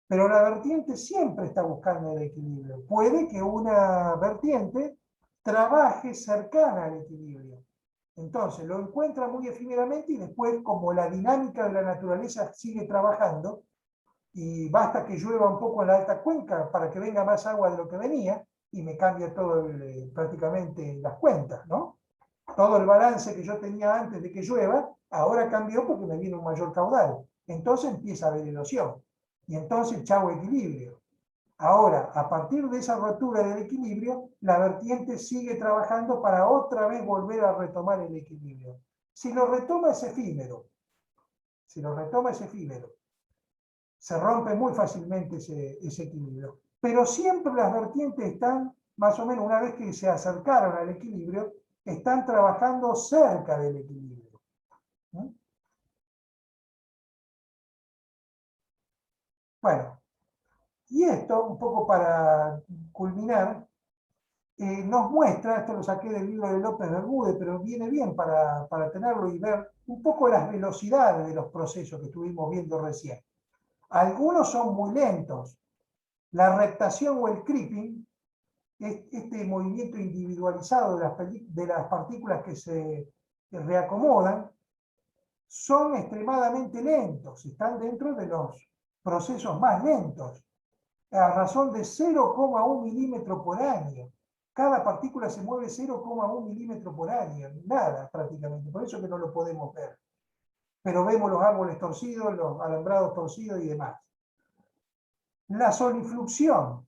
pero la vertiente siempre está buscando el equilibrio. Puede que una vertiente trabaje cercana al equilibrio. Entonces lo encuentra muy efímeramente y después, como la dinámica de la naturaleza sigue trabajando, y basta que llueva un poco en la alta cuenca para que venga más agua de lo que venía y me cambia todo prácticamente las cuentas, ¿no? Todo el balance que yo tenía antes de que llueva, ahora cambió porque me viene un mayor caudal. Entonces empieza a haber erosión. Y entonces, chau, equilibrio. Ahora, a partir de esa rotura del equilibrio, la vertiente sigue trabajando para otra vez volver a retomar el equilibrio. Si lo retoma es efímero. Si lo retoma es efímero. Se rompe muy fácilmente ese equilibrio. Pero siempre las vertientes están, más o menos una vez que se acercaron al equilibrio, están trabajando cerca del equilibrio. ¿Mm? Bueno, y esto, un poco para culminar, nos muestra, esto lo saqué del libro de López Bermúdez, pero viene bien para tenerlo y ver un poco las velocidades de los procesos que estuvimos viendo recién. Algunos son muy lentos. La reptación o el creeping, este movimiento individualizado de las partículas que se reacomodan, son extremadamente lentos, están dentro de los procesos más lentos, a razón de 0,1 milímetro por año. Cada partícula se mueve 0,1 milímetro por año, nada prácticamente, por eso que no lo podemos ver. Pero vemos los árboles torcidos, los alambrados torcidos y demás. La solifluxión,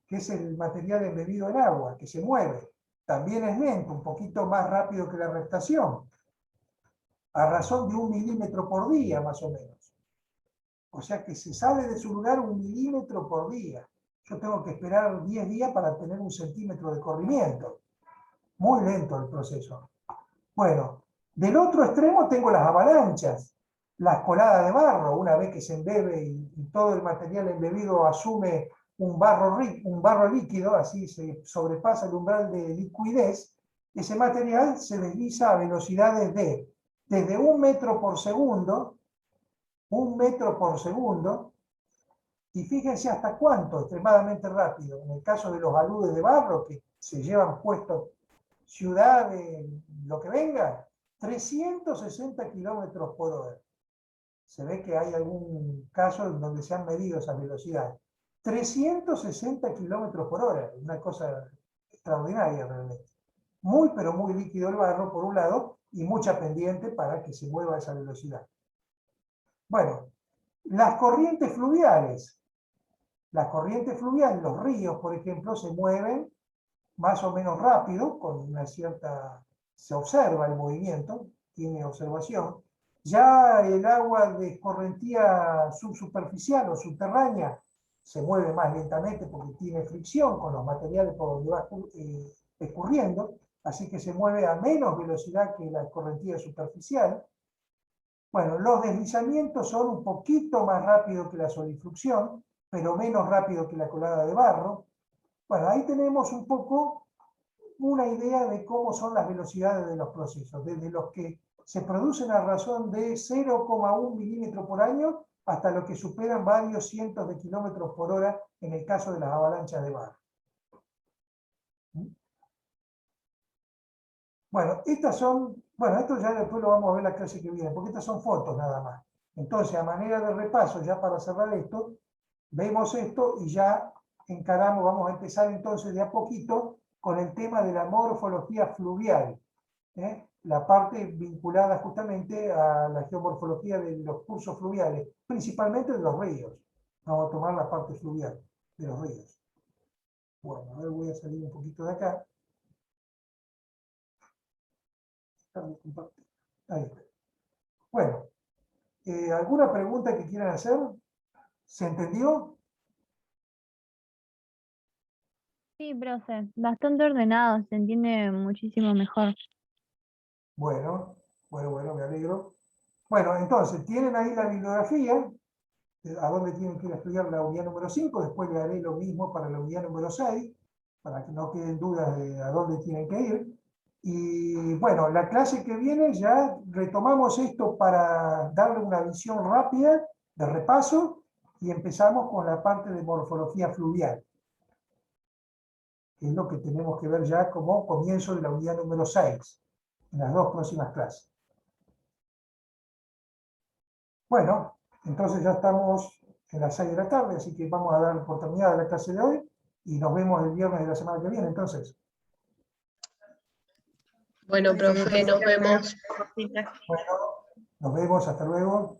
que es el material embebido en agua, que se mueve, también es lento, un poquito más rápido que la reptación, a razón de 1 milímetro por día, más o menos. O sea que se sale de su lugar 1 milímetro por día. Yo tengo que esperar 10 días para tener 1 centímetro de corrimiento. Muy lento el proceso. Bueno, del otro extremo tengo las avalanchas, las coladas de barro, una vez que se embebe y todo el material embebido asume un barro líquido, así se sobrepasa el umbral de liquidez, ese material se desliza a velocidades desde 1 metro por segundo, 1 metro por segundo, y fíjense hasta cuánto, extremadamente rápido. En el caso de los aludes de barro, que se llevan puestos ciudades, lo que venga, 360 kilómetros por hora. Se ve que hay algún caso en donde se han medido esas velocidades. 360 kilómetros por hora, una cosa extraordinaria realmente. Muy, pero muy líquido el barro, por un lado, y mucha pendiente para que se mueva a esa velocidad. Bueno, las corrientes fluviales. Las corrientes fluviales, los ríos, por ejemplo, se mueven más o menos rápido, con una cierta, se observa el movimiento, tiene observación. Ya el agua de escorrentía subsuperficial o subterránea se mueve más lentamente porque tiene fricción con los materiales por donde va escurriendo, así que se mueve a menos velocidad que la escorrentía superficial. Bueno, los deslizamientos son un poquito más rápidos que la solifluxión, pero menos rápido que la colada de barro. Bueno, ahí tenemos un poco una idea de cómo son las velocidades de los procesos, desde los que se producen a razón de 0,1 milímetro por año hasta los que superan varios cientos de kilómetros por hora en el caso de las avalanchas de barro. Bueno, esto ya después lo vamos a ver la clase que viene, porque estas son fotos nada más. Entonces, a manera de repaso, ya para cerrar esto, vemos esto y ya encaramos, vamos a empezar entonces de a poquito con el tema de la morfología fluvial, la parte vinculada justamente a la geomorfología de los cursos fluviales, principalmente de los ríos. Vamos a tomar la parte fluvial de los ríos. Bueno, a ver, voy a salir un poquito de acá. Ahí está. Bueno, ¿alguna pregunta que quieran hacer? ¿Se entendió? Sí, profe, bastante ordenado, se entiende muchísimo mejor. Bueno, me alegro. Bueno, entonces, tienen ahí la bibliografía, a dónde tienen que ir a estudiar la unidad número 5, después le haré lo mismo para la unidad número 6, para que no queden dudas de a dónde tienen que ir. Y bueno, la clase que viene ya retomamos esto para darle una visión rápida de repaso y empezamos con la parte de morfología fluvial, que es lo que tenemos que ver ya como comienzo de la unidad número 6, en las dos próximas clases. Bueno, entonces ya estamos en las 6 de la tarde, así que vamos a dar por terminada la clase de hoy y nos vemos el viernes de la semana que viene, entonces. Bueno, profe, nos vemos. Bueno, nos vemos, hasta luego.